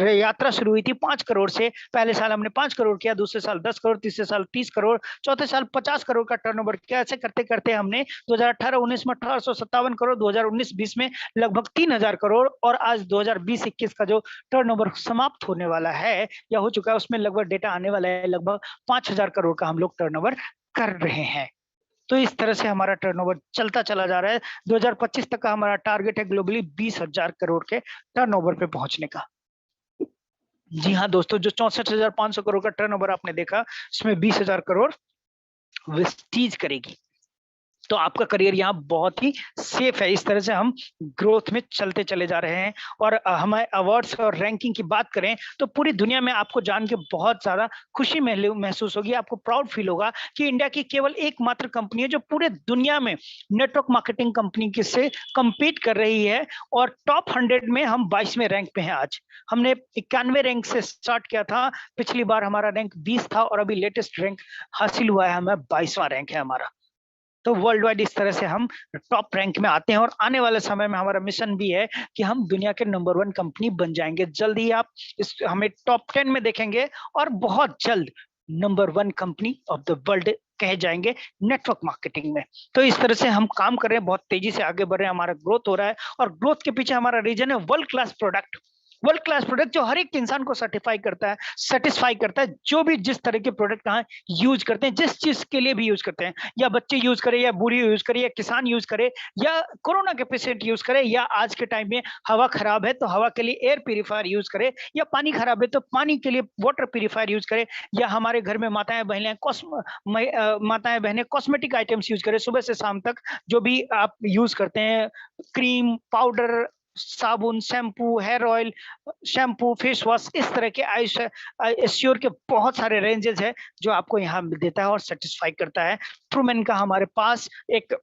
यात्रा शुरू हुई थी 5 करोड़ से, पहले साल हमने 5 करोड़ किया, दूसरे साल 10 करोड़, तीसरे साल 30 करोड़, चौथे साल 50 करोड़ का टर्नओवर किया। ऐसे करते करते हमने 2018-19 में 1857 करोड़, 2019-20 में लगभग 3000 करोड़, और आज 2020-21 का जो टर्नओवर समाप्त होने वाला है या हो चुका है, उसमें लगभग डेटा आने वाला है, लगभग 5000 करोड़ का हम लोग टर्नओवर कर रहे हैं। तो इस तरह से हमारा टर्नओवर चलता चला जा रहा है। 2025 तक का हमारा टारगेट है ग्लोबली 20,000 करोड़ के टर्नओवर पे पहुंचने का। जी हाँ दोस्तों, जो 64,500 करोड़ का टर्नओवर आपने देखा, इसमें 20,000 करोड़ वेस्टीज करेगी। तो आपका करियर यहाँ बहुत ही सेफ है। इस तरह से हम ग्रोथ में चलते चले जा रहे हैं। और हमारे अवार्ड्स और रैंकिंग की बात करें तो पूरी दुनिया में आपको जान के बहुत ज़्यादा खुशी महसूस होगी, आपको प्राउड फील होगा कि इंडिया की केवल एकमात्र कंपनी है जो पूरे दुनिया में नेटवर्क मार्केटिंग कंपनी के से कम्पीट कर रही है। और टॉप 100 में हम 22वें रैंक पे हैं आज। हमने 91 रैंक से स्टार्ट किया था, पिछली बार हमारा रैंक 20 था और अभी लेटेस्ट रैंक हासिल हुआ है, हमें 22वां रैंक है हमारा। तो वर्ल्ड वाइड इस तरह से हम टॉप रैंक में आते हैं। और आने वाले समय में हमारा मिशन भी है कि हम दुनिया के नंबर 1 कंपनी बन जाएंगे। जल्द ही आप हमें टॉप 10 में देखेंगे और बहुत जल्द number 1 company of the world कहे जाएंगे नेटवर्क मार्केटिंग में। तो इस तरह से हम काम कर रहे हैं, बहुत तेजी से आगे बढ़ रहे हैं, हमारा ग्रोथ हो रहा है। और ग्रोथ के पीछे हमारा रीजन है world class product. World class product जो हर एक इंसान को सर्टिफाई करता है, सेटिस्फाई करता है। जो भी जिस तरह के प्रोडक्ट कहाँ यूज करते हैं, जिस चीज के लिए भी यूज करते हैं, या बच्चे यूज करें, या बूढ़ी यूज करे, या किसान यूज करे, या कोरोना के पेशेंट यूज करे, या आज के टाइम में हवा खराब है तो हवा के लिए एयर प्यूरिफायर यूज करे, या पानी खराब है तो पानी के लिए वाटर प्यूरिफायर यूज करे, या हमारे घर में माताएं बहनें कॉस्मेटिक आइटम्स यूज करें। सुबह से शाम तक जो भी आप यूज करते हैं, क्रीम, पाउडर, साबुन, shampoo, hair oil, shampoo, face wash, इस तरह के एश्योर के बहुत सारे रेंजेस है जो आपको यहाँ देता है और सेटिस्फाई करता है। ट्रूमेन का हमारे पास एक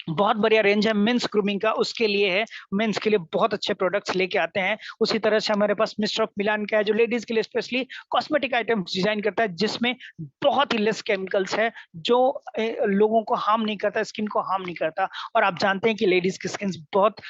बहुत बढ़िया रेंज है मेंस ग्रूमिंग का, उसके लिए है, मेंस के लिए बहुत अच्छे प्रोडक्ट्स लेके आते हैं। उसी तरह से हमारे पास मिस्टर ऑफ मिलान का है जो लेडीज के लिए स्पेशली कॉस्मेटिक आइटम्स डिजाइन करता है, जिसमें बहुत ही लेस केमिकल्स है, जो लोगों को हार्म नहीं करता, स्किन को हार्म नहीं करता। और आप जानते हैं कि लेडीज की स्किन बहुत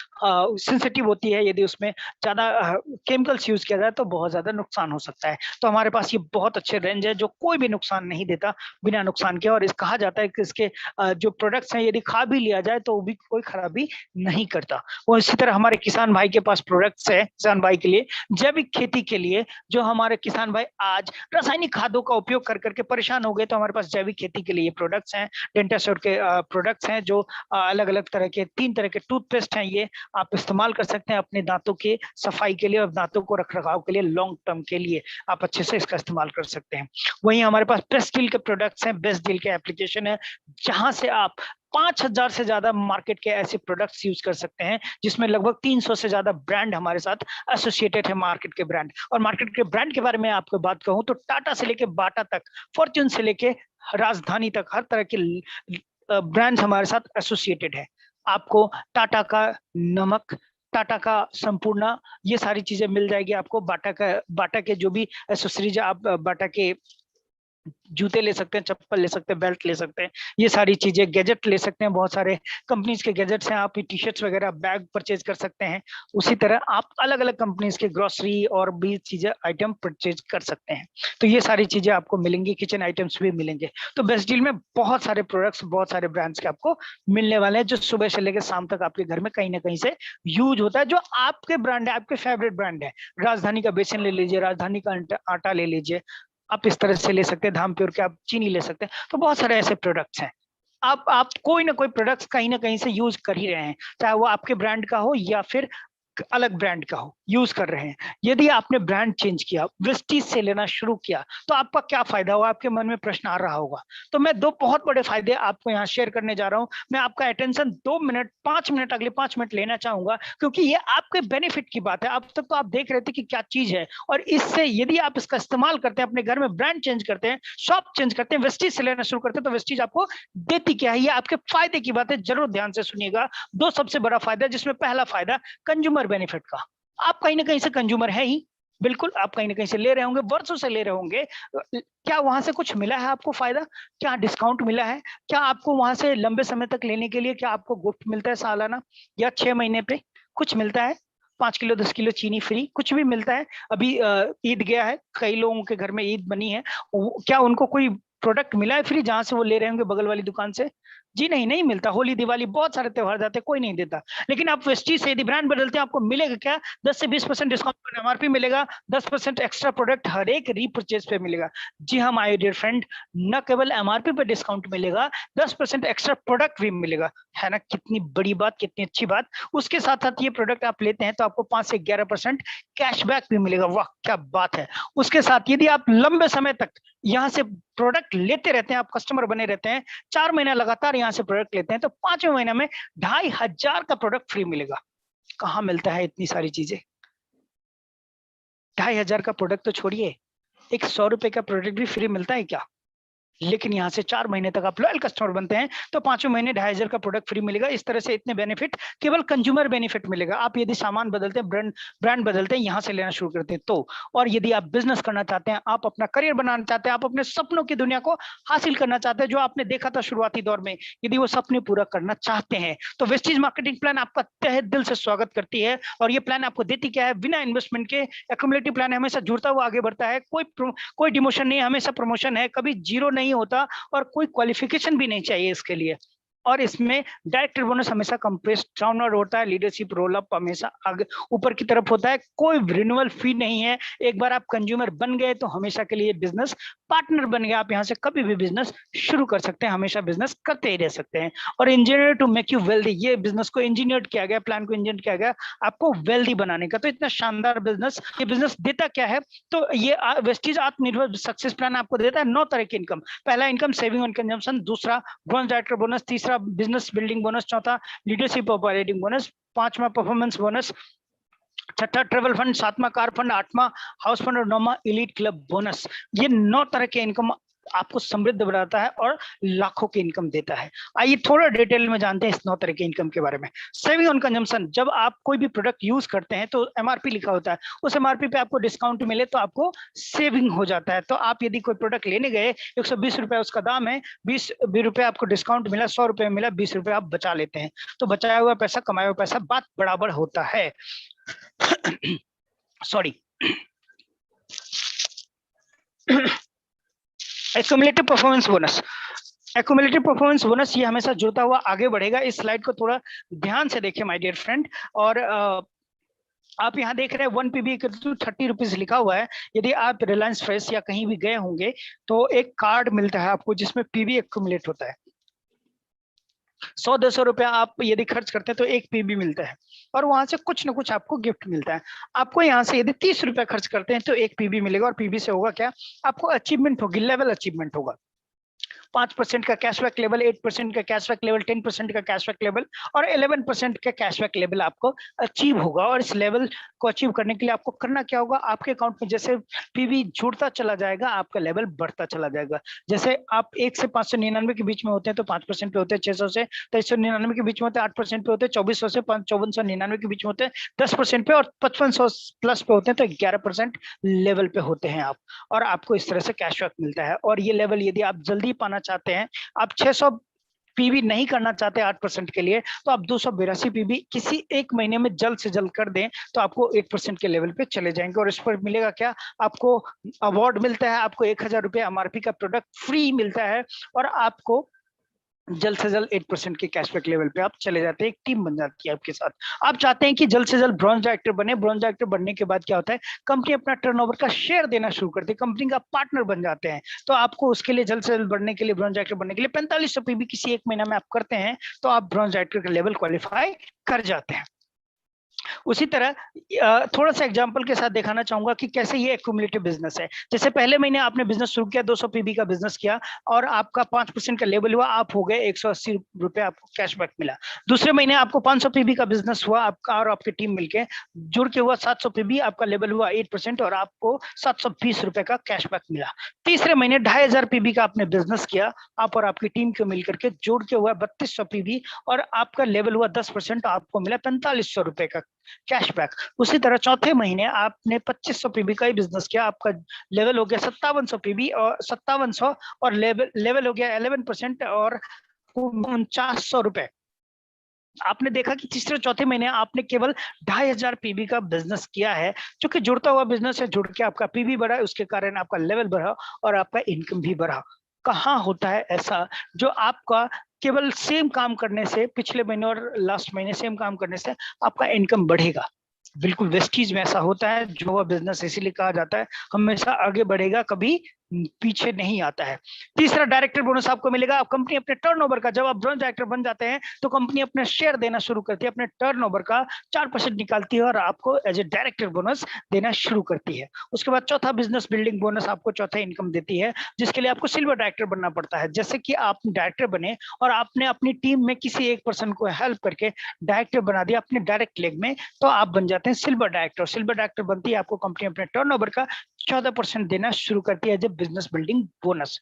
सेंसिटिव होती है, यदि उसमें ज्यादा केमिकल्स यूज किया जाए तो बहुत ज्यादा नुकसान हो सकता है। तो हमारे पास ये बहुत अच्छे रेंज है जो कोई भी नुकसान नहीं देता बिना नुकसान के। और कहा जाता है कि इसके जो प्रोडक्ट्स हैं यदि खा भी लिया जाए तो वो भी कोई खराबी नहीं करता। वो इसी तरह हमारे किसान भाई के पास प्रोडक्ट्स है, किसान भाई के लिए जैविक खेती के लिए, जो हमारे किसान भाई आज रासायनिक खादों का उपयोग कर करके परेशान हो गए, तो हमारे पास जैविक खेती के लिए प्रोडक्ट्स हैं। डेंटाश्योर के प्रोडक्ट्स हैं जो अलग अलग तरह के 3 तरह के टूथपेस्ट हैं, ये आप इस्तेमाल कर सकते हैं अपने दांतों के सफाई के लिए और दांतों को रख रखाव के लिए, लॉन्ग टर्म के लिए आप अच्छे से इसका इस्तेमाल कर सकते हैं। वहीं हमारे पास बेस्ट डील के प्रोडक्ट्स हैं, बेस्ट डील के एप्लीकेशन है जहां से आप 5000 से ज्यादा मार्केट के ऐसे प्रोडक्ट्स यूज कर सकते हैं, जिसमें लगभग 300 से ज्यादा ब्रांड हमारे साथ एसोसिएटेड है, मार्केट के ब्रांड। और मार्केट के ब्रांड के बारे में आपको बात कहूं तो टाटा से लेके बाटा तक, फॉर्च्यून से लेके राजधानी तक, हर तरह के ब्रांड्स हमारे साथ एसोसिएटेड है। आपको टाटा का नमक, टाटा का संपूर्णा, ये सारी चीजें मिल जाएगी आपको। बाटा के जो भी एसेसरीज, आप बाटा के जूते ले सकते हैं, चप्पल ले सकते हैं, बेल्ट ले सकते हैं, ये सारी चीजें, गैजेट ले सकते हैं, बहुत सारे कंपनीज के गैजेट्स हैं, आप टी शर्ट्स वगैरह, बैग परचेज कर सकते हैं। उसी तरह आप अलग अलग कंपनीज के ग्रोसरी और भी चीजें आइटम परचेज कर सकते हैं। तो ये सारी चीजें आपको मिलेंगी, किचन आइटम्स भी मिलेंगे। तो बेस्ट डील में बहुत सारे प्रोडक्ट्स, बहुत सारे ब्रांड्स के आपको मिलने वाले हैं, जो सुबह से लेकर शाम तक आपके घर में कहीं ना कहीं से यूज होता है, जो आपके ब्रांड है, आपके फेवरेट ब्रांड है। राजधानी का बेसन ले लीजिए, राजधानी का आटा ले लीजिए, आप इस तरह से ले सकते हैं, धाम प्योर के आप चीनी ले सकते हैं। तो बहुत सारे ऐसे प्रोडक्ट्स हैं, आप कोई ना कोई प्रोडक्ट्स कहीं ना कहीं से यूज कर ही रहे हैं, चाहे वो आपके ब्रांड का हो या फिर अलग ब्रांड का हो, यूज कर रहे हैं। यदि आपने ब्रांड चेंज किया, वेस्टीज से लेना शुरू किया, तो आपका क्या फायदा होगा, आपके मन में प्रश्न आ रहा होगा। तो मैं 2 बहुत बड़े फायदे आपको यहाँ शेयर करने जा रहा हूँ। मैं आपका अटेंशन 2 मिनट, 5 मिनट, अगले 5 मिनट लेना चाहूंगा, क्योंकि ये आपके बेनिफिट की बात है। अब तक तो आप देख रहे थे कि क्या चीज है, और इससे यदि आप इसका इस्तेमाल करते हैं, अपने घर में ब्रांड चेंज करते हैं, शॉप चेंज करते हैं, वेस्टीज से लेना शुरू करते हैं, तो वेस्टीज आपको देती क्या है, ये आपके फायदे की बात है। जरूर ध्यान से सुनिएगा। 2 सबसे बड़ा फायदा, जिसमें पहला फायदा कंज्यूमर बेनिफिट का। आप कहीं ना कहीं से कंज्यूमर है ही, बिल्कुल आप कहीं ना कहीं से ले रहे होंगे, वर्षों से ले रहे होंगे। क्या वहां से कुछ मिला है आपको फायदा? क्या डिस्काउंट मिला है? क्या आपको वहां से लंबे समय तक लेने के लिए क्या आपको गिफ्ट मिलता है सालाना या 6 महीने पे कुछ मिलता है? 5 किलो 10 किलो चीनी फ्री, कुछ भी मिलता है? अभी ईद गया है, कई लोगों के घर में ईद बनी है, क्या उनको कोई प्रोडक्ट मिला है फ्री जहां से वो ले रहे होंगे बगल वाली दुकान से? जी नहीं, नहीं मिलता। होली, दिवाली, बहुत सारे त्योहार जाते हैं, कोई नहीं देता। लेकिन आप वेस्टीज से यदि ब्रांड बदलते हैं, आपको मिलेगा क्या? 10 से 20% डिस्काउंट पर एमआरपी मिलेगा, 10% एक्स्ट्रा प्रोडक्ट हर एक रीपरचेज पे मिलेगा। जी हाँ माय डियर फ्रेंड, न केवल एमआरपी पे डिस्काउंट मिलेगा, 10% एक्स्ट्रा प्रोडक्ट भी मिलेगा। है ना, कितनी बड़ी बात, कितनी अच्छी बात। उसके साथ साथ ये प्रोडक्ट आप लेते हैं तो आपको 5 से 11% कैशबैक भी मिलेगा। वाह क्या बात है। उसके साथ यदि आप लंबे समय तक यहाँ से प्रोडक्ट लेते रहते हैं, आप कस्टमर बने रहते हैं, 4 महीना लगातार यहाँ से प्रोडक्ट लेते हैं तो 5वें महीने में 2500 का प्रोडक्ट फ्री मिलेगा। कहाँ मिलता है इतनी सारी चीजें? 2500 का प्रोडक्ट तो छोड़िए, एक 100 रुपए का प्रोडक्ट भी फ्री मिलता है क्या? लेकिन यहाँ से 4 महीने तक आप लॉयल कस्टमर बनते हैं तो 5वें महीने 2500 का प्रोडक्ट फ्री मिलेगा। इस तरह से इतने बेनिफिट केवल कंज्यूमर बेनिफिट मिलेगा। आप यदि सामान बदलते हैं, ब्रांड बदलते हैं, यहाँ से लेना शुरू करते हैं तो। और यदि आप बिजनेस करना चाहते हैं, आप अपना करियर बनाना चाहते हैं, आप अपने सपनों की दुनिया को हासिल करना चाहते हैं जो आपने देखा था शुरुआती दौर में, यदि वो सपने पूरा करना चाहते हैं तो वेस्टीज मार्केटिंग प्लान आपका तहे दिल से स्वागत करती है। और ये प्लान आपको देती क्या है? बिना इन्वेस्टमेंट के एक्युमुलेटिव प्लान हमेशा जुड़ता हुआ आगे बढ़ता है। कोई डिमोशन नहीं, हमेशा प्रमोशन है, कभी जीरो नहीं होता और कोई क्वालिफिकेशन भी नहीं चाहिए इसके लिए। और इसमें डायरेक्टर बोनस हमेशा कंप्रेस्ड डाउनवर्ड होता है, लीडरशिप रोल अप हमेशा आगे ऊपर की तरफ होता है, कोई रिन्यूअल फी नहीं है। एक बार आप कंज्यूमर बन गए तो हमेशा के लिए बिजनेस पार्टनर बन गए। आप यहाँ से कभी भी बिजनेस शुरू कर सकते हैं, हमेशा बिजनेस करते ही रह सकते हैं। और engineer to make you wealthy, ये बिजनेस को इंजीनियर किया गया, प्लान को इंजीनियर किया गया आपको वेल्दी बनाने का। तो इतना शानदार बिजनेस, ये बिजनेस देता क्या है? तो ये वेस्टीज आत्मनिर्भर सक्सेस प्लान आपको देता है 9 तरह की इनकम। पहला इनकम सेविंग ऑन कंजम्पशन, दूसरा ब्रॉन्ज डायरेक्टर बोनस, तीसरा बिजनेस बिल्डिंग बोनस, चौथा लीडरशिप ऑपरेटिंग बोनस, पांचवा परफॉर्मेंस बोनस, छठा ट्रेवल फंड, सातवां कार फंड, आठवां हाउस फंड और नौवां एलीट क्लब बोनस। ये 9 तरह के इनकम आपको समृद्ध बनाता है और लाखों की इनकम देता है। आइए थोड़ा डिटेल में जानते हैं इस 9 तरह के इनकम के बारे में। सेविंग ऑन कंजम्पशन, जब आप कोई भी प्रोडक्ट यूज करते हैं तो एमआरपी लिखा होता है, उस एमआरपी पे आपको डिस्काउंट मिले तो आपको सेविंग हो जाता है। तो आप यदि कोई प्रोडक्ट लेने गए, 120 रुपए उसका दाम है, 20 रुपए आपको डिस्काउंट मिला, 100 रुपए मिला, 20 रुपए आप बचा लेते हैं। तो बचाया हुआ पैसा, कमाया हुआ पैसा बात बराबर होता है। Sorry. Accumulative performance bonus, accumulative performance bonus ये हमेशा जुड़ता हुआ आगे बढ़ेगा। इस स्लाइड को थोड़ा ध्यान से देखें माय डियर फ्रेंड। और आप यहाँ देख रहे हैं 1 PB 30 रुपीज लिखा हुआ है। यदि आप रिलायंस फ्रेश या कहीं भी गए होंगे तो एक कार्ड मिलता है आपको जिसमें पीबी एक्युमुलेट होता है। 100-200 रुपया आप यदि खर्च करते हैं तो 1 PB मिलता है और वहां से कुछ ना कुछ आपको गिफ्ट मिलता है। आपको यहाँ से यदि 30 रुपया खर्च करते हैं तो 1 PB मिलेगा और पीबी से होगा क्या? आपको अचीवमेंट होगी, लेवल अचीवमेंट होगा। 5% का कैशबैक लेवल, 8% का कैशबैक लेवल, 10% का कैशबैक लेवल और 11% का कैशबैक लेवल आपको अचीव होगा। और इस लेवल को अचीव करने के लिए आपको करना क्या होगा? आपके अकाउंट में जैसे पीवी जुड़ता चला जाएगा, आपका लेवल बढ़ता चला जाएगा। जैसे आप 1 से 599 के बीच में होते हैं तो 5% पे होते हैं, 600 से 2399 के बीच में होते हैं 8% पे होते हैं, 2400 से 5499 के बीच में होते हैं 10% पे और 5500 प्लस पे होते हैं तो 11% लेवल पे होते हैं आप। और आपको इस तरह से कैशबैक मिलता है। और ये लेवल यदि आप जल्दी पाना चाहते हैं, आप 600 पीवी नहीं करना चाहते 8% के लिए, तो आप 282 पीवी किसी एक महीने में जल्द से जल्द कर दें तो आपको 8% के लेवल पे चले जाएंगे। और इस पर मिलेगा क्या? आपको अवार्ड मिलता है, आपको 1000 रुपये एमआरपी का प्रोडक्ट फ्री मिलता है और आपको जल्द से जल्द 8% के कैशबैक लेवल पे आप चले जाते हैं। एक टीम बन जाती है आपके साथ। आप चाहते हैं कि जल्द से जल्द ब्रॉन्ज डायरेक्टर बने। ब्रॉन्ज डायरेक्टर बनने के बाद क्या होता है? कंपनी अपना टर्नओवर का शेयर देना शुरू करती है, कंपनी का पार्टनर बन जाते हैं। तो आपको उसके लिए जल्द से जल्द बढ़ने के लिए, ब्रॉन्ज डायरेक्टर बनने के लिए 4500 पीबी किसी एक महीना में आप करते हैं तो आप ब्रॉन्ज डायरेक्टर का लेवल क्वालिफाई कर जाते हैं। उसी तरह थोड़ा सा एग्जांपल के साथ दिखाना चाहूंगा कि कैसे ये एक्युमुलेटिव बिजनेस है। जैसे पहले महीने आपने बिजनेस शुरू किया, 200 पीबी का बिजनेस किया और आपका 5% का लेवल हुआ, आप हो गए 180 रुपए, आपको कैशबैक मिला। दूसरे महीने आपको 500 पीबी का बिजनेस हुआ, आपका और आपकी टीम मिलके जुड़ के हुआ 700 पीबी, आपका लेवल हुआ 8% और आपको 720 रुपए का कैशबैक मिला। तीसरे महीने 2500 पीबी का आपने बिजनेस किया, आप और आपकी टीम को मिलकर के जोड़ के हुआ 3200 पीबी और आपका लेवल हुआ 10%, आपको मिला 4500 रुपए का कैशबैक। उसी तरह चौथे महीने आपने 2500 पीबी का ही बिजनेस किया, आपका लेवल हो गया 5700 पीबी और 5700 और लेवल हो गया 11% और 4900 रुपए। आपने देखा कि तीसरे चौथे महीने आपने केवल 2500 पीबी का बिजनेस किया है, जो कि जुड़ता हुआ बिजनेस है। जुड़ के आपका पीबी बढ़ा, उसके कारण आपका लेवल बढ़ा और आपका इनकम भी बढ़ा। कहाँ होता है ऐसा जो आपका केवल सेम काम करने से, पिछले महीने और लास्ट महीने सेम काम करने से आपका इनकम बढ़ेगा? बिल्कुल वेस्टीज में ऐसा होता है। जो बिजनेस इसीलिए कहा जाता है हमेशा आगे बढ़ेगा, कभी पीछे नहीं आता है। तीसरा डायरेक्टर बोनस आपको मिलेगा। आप कंपनी अपने टर्नओवर का, जब आप ब्रांच डायरेक्टर बन जाते हैं तो कंपनी अपने शेयर देना शुरू करती है, अपने टर्नओवर का 4% निकालती है और आपको एज ए डायरेक्टर बोनस देना शुरू करती है। उसके बाद चौथा बिजनेस बिल्डिंग बोनस आपको चौथा इनकम देती है, जिसके लिए आपको सिल्वर डायरेक्टर बनना पड़ता है। जैसे कि आप डायरेक्टर बने और आपने अपनी टीम में किसी एक पर्सन को हेल्प करके डायरेक्टर बना दिया अपने डायरेक्ट लेग में, तो आप बन जाते हैं सिल्वर डायरेक्टर। सिल्वर डायरेक्टर बनती है आपको कंपनी अपने टर्नओवर का 14% देना शुरू करती है जब बिजनेस बिल्डिंग बोनस।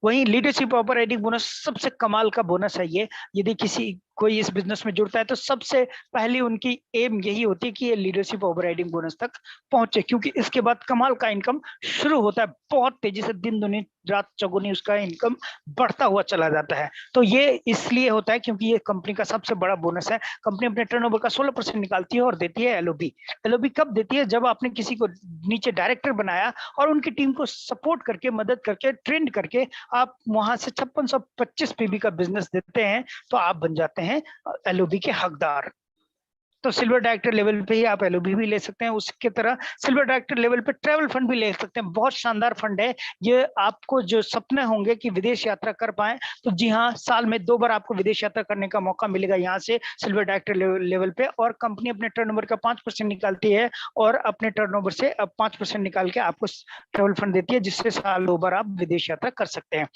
वहीं लीडरशिप ऑपरेटिंग बोनस सबसे कमाल का बोनस है ये। यदि किसी कोई इस बिजनेस में जुड़ता है तो सबसे पहली उनकी एम यही होती है कि ये लीडरशिप ऑपरेटिंग बोनस तक पहुंचे, क्योंकि इसके बाद कमाल का इनकम शुरू होता है। बहुत तेजी से दिन दुनी रात चौगुनी उसका इनकम बढ़ता हुआ चला जाता है। तो ये इसलिए होता है क्योंकि ये कंपनी का सबसे बड़ा बोनस है। कंपनी अपने टर्नओवर का 16% निकालती है और देती है एलओबी। एलओबी कब देती है? जब आपने किसी को नीचे डायरेक्टर बनाया और उनकी टीम को सपोर्ट करके, मदद करके, ट्रेंड करके आप वहां से 5625 पीबी का बिजनेस देते हैं, तो आप बन जाते हैं एलओबी के हकदार। तो सिल्वर डायरेक्टर लेवल पे ही आप एलओबी भी ले सकते हैं। उसके तरह सिल्वर डायरेक्टर लेवल पे ट्रैवल फंड भी ले सकते हैं। बहुत शानदार फंड है ये। आपको जो सपने होंगे कि विदेश यात्रा कर पाए, तो जी हाँ, साल में 2 बार आपको विदेश यात्रा करने का मौका मिलेगा यहाँ से सिल्वर डायरेक्टर लेवल पे। और कंपनी अपने टर्नओवर का 5% निकालती है और अपने टर्नओवर से अब 5% निकाल के आपको ट्रैवल फंड देती है, जिससे साल 2 बार आप विदेश यात्रा कर सकते हैं।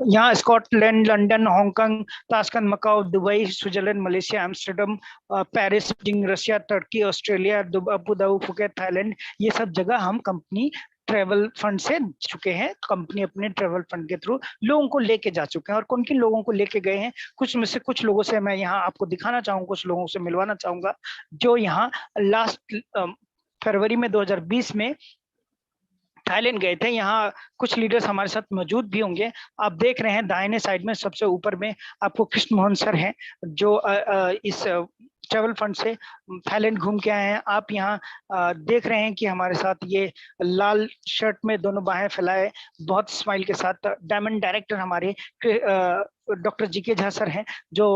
यहाँ Scotland, London, Hong Kong, Tashkent, Macau, Dubai, Switzerland, Malaysia, Amsterdam, Paris, Russia, Turkey, Australia, Abu Dhabi, Phuket, Thailand, ये सब जगह हम कंपनी ट्रेवल फंड से चुके हैं। कंपनी अपने ट्रेवल फंड के थ्रू लोगों को लेके जा चुके हैं। और कौन किन लोगों को लेके गए हैं, कुछ में से कुछ लोगों से मैं यहाँ आपको दिखाना चाहूंगा, कुछ लोगों से मिलवाना चाहूंगा जो यहाँ लास्ट फरवरी में 2020 में थाईलैंड गए थे। यहाँ कुछ लीडर्स हमारे साथ मौजूद भी होंगे। आप देख रहे हैं दाहिने साइड में सबसे ऊपर में आपको कृष्ण मोहन सर हैं, जो इस ट्रेवल फंड से थाईलैंड घूम के आए हैं। आप यहाँ देख रहे हैं कि हमारे साथ ये लाल शर्ट में दोनों बाहें फैलाए बहुत स्माइल के साथ डायमंड डायरेक्टर हमारे डॉक्टर जीके झा सर हैं, जो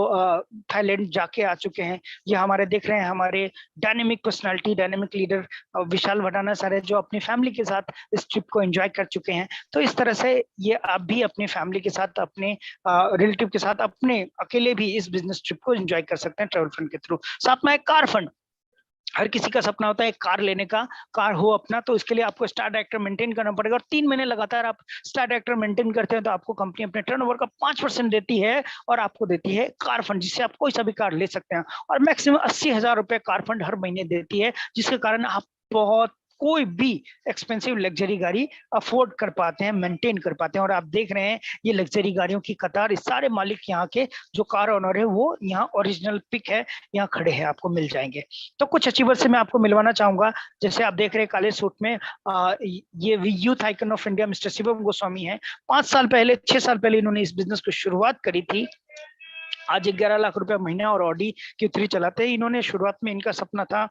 थाईलैंड जाके आ चुके हैं। ये हमारे देख रहे हैं हमारे डायनेमिक पर्सनालिटी, डायनेमिक लीडर विशाल भटाना सर है, जो अपनी फैमिली के साथ इस ट्रिप को एंजॉय कर चुके हैं। तो इस तरह से ये आप भी अपनी फैमिली के साथ, अपने रिलेटिव के साथ, अपने अकेले भी इस बिजनेस ट्रिप को एंजॉय कर सकते हैं ट्रेवल फंड के थ्रू। साथ में कार फंड, हर किसी का सपना होता है कार लेने का, कार हो अपना, तो इसके लिए आपको स्टार डायरेक्टर मेंटेन करना पड़ेगा। और 3 महीने लगातार आप स्टार डायरेक्टर मेंटेन करते हैं तो आपको कंपनी अपने टर्नओवर का 5% देती है और आपको देती है कार फंड, जिससे आप कोई सा भी कार ले सकते हैं। और मैक्सिमम 80,000 रुपए कार फंड हर महीने देती है, जिसके कारण आप बहुत कोई भी एक्सपेंसिव लग्जरी गाड़ी अफोर्ड कर पाते हैं, मेंटेन कर पाते हैं। और आप देख रहे हैं ये लग्जरी गाड़ियों की कतार, इस सारे मालिक यहाँ के जो कार ओनर है वो यहाँ ओरिजिनल पिक है, यहाँ खड़े हैं, आपको मिल जाएंगे। तो कुछ अचीवर से मैं आपको मिलवाना चाहूंगा। जैसे आप देख रहे हैं काले सूट में ये youth icon of India mister Shivam Goswami है। 6 साल पहले इन्होंने इस बिजनेस की शुरुआत करी थी। आज 11 लाख रुपए महीना और ऑडी Q3 चलाते हैं। इन्होंने शुरुआत में, इनका सपना था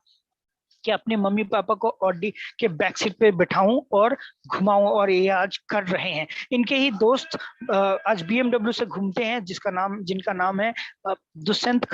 कि अपने मम्मी पापा को ऑडी के बैक सीट पे बिठाऊं और घुमाऊं, और ये आज कर रहे हैं। इनके ही दोस्त आज BMW से घूमते हैं, जिनका नाम है दुष्यंत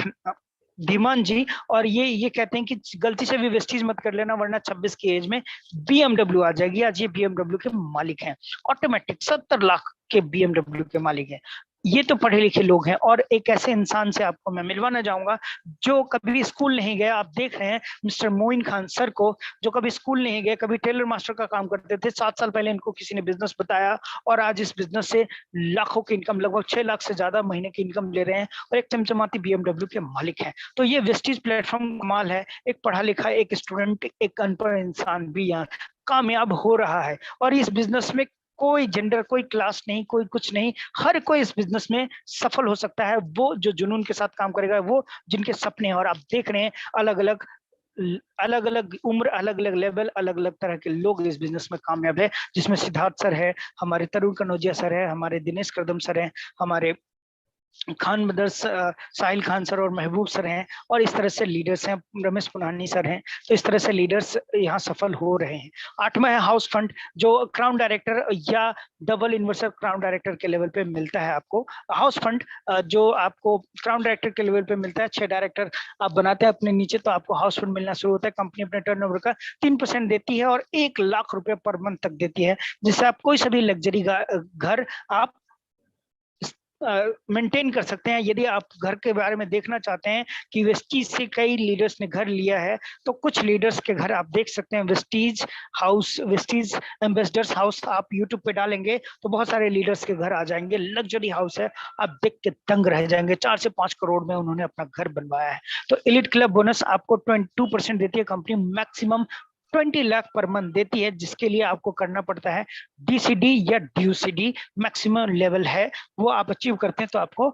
धीमान जी। और ये कहते हैं कि गलती से भी वेस्टीज मत कर लेना, वरना 26 की एज में BMW आ जाएगी। आज ये BMW के मालिक हैं, ऑटोमेटिक 70 लाख के BMW के मालिक हैं। ये तो पढ़े लिखे लोग हैं। और एक ऐसे इंसान से आपको मैं मिलवाना चाहूंगा जो कभी स्कूल नहीं गया। आप देख रहे हैं मिस्टर मोइन खान सर को, जो कभी स्कूल नहीं गए, कभी टेलर मास्टर का काम करते थे। 7 साल पहले इनको किसी ने बिजनेस बताया और आज इस बिजनेस से लाखों की इनकम, लगभग 6 लाख से ज्यादा महीने की इनकम ले रहे हैं और एक चमचमाती BMW के मालिक हैं। तो ये वेस्टीज प्लेटफॉर्म कमाल है। एक पढ़ा लिखा, एक स्टूडेंट, एक अनपढ़ इंसान भी यहाँ कामयाब हो रहा है। और इस बिजनेस में कोई जेंडर, कोई क्लास नहीं, कोई कुछ नहीं, हर कोई इस बिजनेस में सफल हो सकता है। वो जो जुनून के साथ काम करेगा, वो जिनके सपने हैं। और आप देख रहे हैं अलग अलग उम्र, अलग अलग लेवल, अलग अलग तरह के लोग इस बिजनेस में कामयाब है, जिसमें सिद्धार्थ सर है, हमारे तरुण कनौजिया सर है, हमारे दिनेश करदम सर है, हमारे खान ब्रदर्स, साहिल खान सर और महबूब सर हैं, और इस तरह से लीडर्स हैं, रमेश पुनानी सर हैं। तो इस तरह से लीडर्स यहाँ सफल हो रहे हैं। 8वां है हाउस फंड, जो क्राउन डायरेक्टर या डबल इन्वर्सर क्राउन डायरेक्टर के लेवल पे मिलता है आपको। हाउस फंड जो आपको क्राउन डायरेक्टर के लेवल पे मिलता है, 6 डायरेक्टर आप बनाते हैं अपने नीचे, तो आपको हाउस फंड मिलना शुरू होता है। कंपनी अपने टर्नओवर का 3% देती है और 1 लाख रुपए पर मंथ तक देती है, जिससे आप कोई सा भी लग्जरी घर आप मेंटेन कर सकते हैं। यदि आप घर के बारे में देखना चाहते हैं कि वेस्टीज से कई लीडर्स ने घर लिया है, तो कुछ लीडर्स के घर आप देख सकते हैं। Vestige house, Vestige ambassadors house आप यूट्यूब पे डालेंगे तो बहुत सारे लीडर्स के घर आ जाएंगे। लग्जरी हाउस है, आप देख के दंग रह जाएंगे। 4 से 5 करोड़ में उन्होंने अपना घर बनवाया है। तो एलिट क्लब बोनस आपको 22% देती है company, maximum 20 lakh per month देती है, जिसके लिए आपको करना पड़ता है डीसीडी या ड्यूसीडी, मैक्सिमम लेवल है, वो आप अचीव करते हैं तो आपको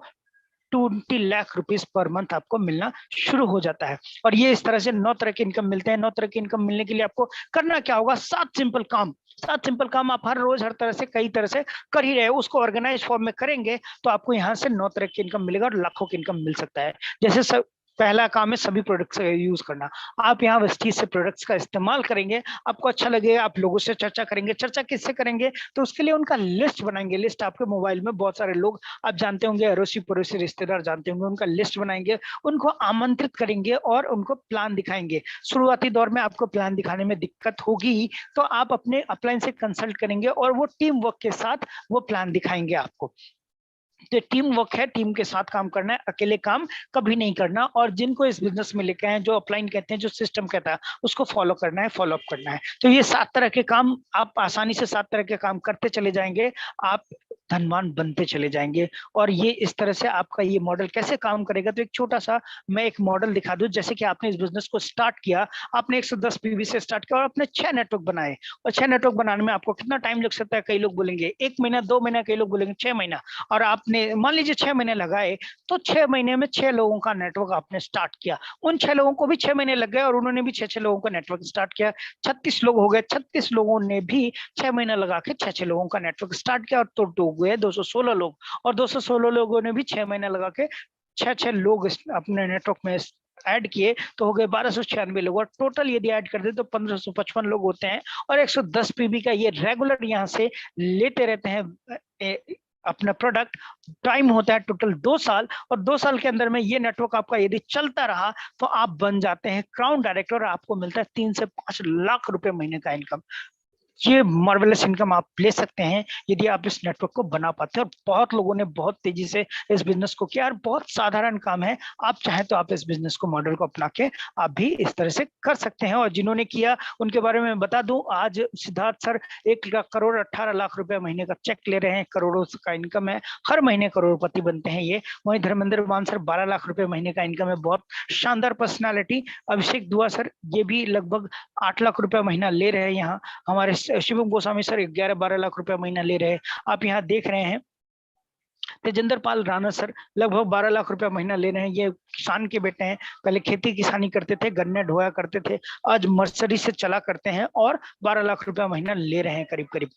20 लाख रुपीस पर मंथ आपको मिलना शुरू हो जाता है। और ये इस तरह से 9 तरह के इनकम मिलते हैं। 9 तरह के इनकम मिलने के लिए आपको करना क्या होगा? 7 सिंपल काम। 7 सिंपल काम आप हर रोज हर तरह से कई तरह से कर ही रहे हो, उसको ऑर्गेनाइज फॉर्म में करेंगे तो आपको यहाँ से 9 तरह की इनकम मिलेगा और लाखों की इनकम मिल सकता है। जैसे पहला काम है सभी प्रोडक्ट्स का यूज करना। आप यहाँ वेस्टीज से प्रोडक्ट्स का इस्तेमाल करेंगे, आपको अच्छा लगेगा, आप लोगों से चर्चा करेंगे। चर्चा किससे करेंगे? तो उसके लिए उनका लिस्ट बनाएंगे। लिस्ट आपके मोबाइल में बहुत सारे लोग आप जानते होंगे, अड़ोसी पड़ोसी रिश्तेदार जानते होंगे, उनका लिस्ट बनाएंगे, उनको आमंत्रित करेंगे और उनको प्लान दिखाएंगे। शुरुआती दौर में आपको प्लान दिखाने में दिक्कत होगी, तो आप अपने अपलाइन से कंसल्ट करेंगे और वो टीम वर्क के साथ वो प्लान दिखाएंगे आपको। तो टीम वर्क है, टीम के साथ काम करना है, अकेले काम कभी नहीं करना। और जिनको इस बिजनेस में लेके आए, जो अपलाइन कहते हैं, जो सिस्टम कहता है, उसको फॉलो करना है, फॉलो अप करना है। तो ये 7 तरह के काम आप आसानी से 7 तरह के काम करते चले जाएंगे, आप धनवान बनते चले जाएंगे। और ये इस तरह से आपका ये मॉडल कैसे काम करेगा, तो एक छोटा सा मैं एक मॉडल दिखा दूं। जैसे कि आपने इस बिजनेस को स्टार्ट किया, आपने 110 पीवी से स्टार्ट किया और आपने 6 नेटवर्क बनाए। और 6 नेटवर्क बनाने में आपको कितना टाइम लग सकता है? कई लोग बोलेंगे 1 महीना, 2 महीना, कई लोग बोलेंगे 6 महीना। और आपने मान लीजिए 6 महीने लगाए, तो 6 महीने में 6 लोगों का नेटवर्क आपने स्टार्ट किया। उन 6 लोगों को भी 6 महीने लग गए और उन्होंने भी 6 लोगों का नेटवर्क स्टार्ट किया। 36 लोग हो गए। 36 लोगों ने भी 6 महीने लगा के 6 लोगों का नेटवर्क स्टार्ट किया, और तो हो गए 216 लोग। और 216 लोगों ने भी 6 महीने लगा के 6 लोग अपने नेटवर्क में ऐड किए, तो हो गए 1296 लोग। और टोटल यदि ऐड कर दे तो 1555 लोग होते हैं। और 110 पीबी का ये रेगुलर यहाँ से लेते रहते हैं अपना प्रोडक्ट। टाइम होता है टोटल 2 साल, और 2 साल के अंदर में ये नेटवर्क आपका यदि चलता रहा तो आप बन जाते हैं क्राउन डायरेक्टर, और आपको मिलता है 3 से 5 लाख रुपए महीने का इनकम। ये मार्वेलस इनकम आप ले सकते हैं यदि आप इस नेटवर्क को बना पाते हैं। और बहुत लोगों ने बहुत तेजी से इस बिजनेस को किया, और बहुत साधारण काम है। आप चाहें तो आप इस बिजनेस को, मॉडल को अपना के आप भी इस तरह से कर सकते हैं। और जिन्होंने किया उनके बारे में बता दूं, आज सिद्धार्थ सर 1 करोड़ 18 लाख रुपए महीने का चेक ले रहे हैं, करोड़ों का इनकम है, हर महीने करोड़पति बनते हैं ये। वहीं धर्मेंद्र मान सर 12 लाख रुपए महीने का इनकम है, बहुत शानदार पर्सनैलिटी। अभिषेक दुआ सर ये भी लगभग 8 लाख रुपए महीना ले रहे हैं यहाँ। हमारे शिवम गोस्वामी सर 11-12 लाख रुपए महीना ले रहे हैं, आप यहाँ देख रहे हैं। तेजेंद्र पाल राणा सर लगभग 12 लाख रुपए महीना ले रहे हैं। ये किसान के बेटे हैं, पहले खेती किसानी करते थे, गन्ने ढोया करते थे, आज मर्सरी से चला करते हैं और 12 लाख रुपए महीना ले रहे हैं करीब करीब।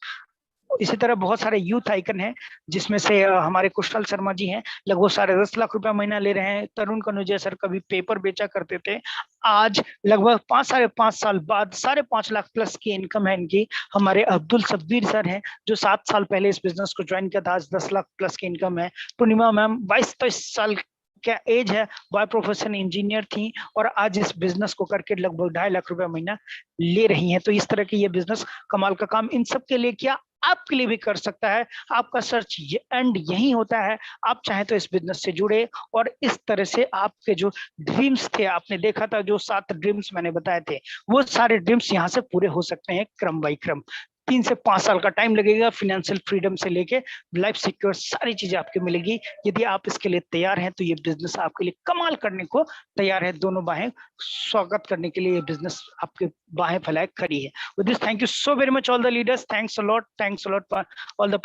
इसी तरह बहुत सारे यूथ आइकन हैं, जिसमें से हमारे कुशल शर्मा जी हैं, लगभग 10.5 लाख रुपया महीना ले रहे हैं। तरुण कनुजिया सर कभी पेपर बेचा करते थे, आज लगभग 5-5.5 साल बाद 5.5 लाख प्लस की इनकम है इनकी। हमारे अब्दुल सब्बीर सर हैं, जो 7 साल पहले इस बिजनेस को ज्वाइन किया था, आज 10 लाख प्लस की इनकम है। पूर्णिमा मैम 22-23 साल क्या एज है, बाय प्रोफेशन इंजीनियर थी और आज इस बिजनेस को करके लगभग 2.5 लाख रुपया महीना ले रही हैं। तो इस तरह की ये बिजनेस कमाल का काम इन सब के लिए किया, आपके लिए भी कर सकता है। आपका सर्च एंड यही होता है। आप चाहे तो इस बिजनेस से जुड़े और इस तरह से आपके जो ड्रीम्स थे, आपने देखा था जो 7 ड्रीम्स मैंने बताए थे, वो सारे ड्रीम्स यहाँ से पूरे हो सकते हैं क्रम बाई क्रम। 3 से 5 साल का टाइम लगेगा, फाइनेंशियल फ्रीडम से लेके लाइफ सिक्योर सारी चीजें आपको मिलेगी। यदि आप इसके लिए तैयार हैं तो ये बिजनेस आपके लिए कमाल करने को तैयार है। दोनों बाहें स्वागत करने के लिए ये बिजनेस आपके बाहें फैलाए खड़ी है। With this, thank you so very much all the leaders, thanks a lot for all the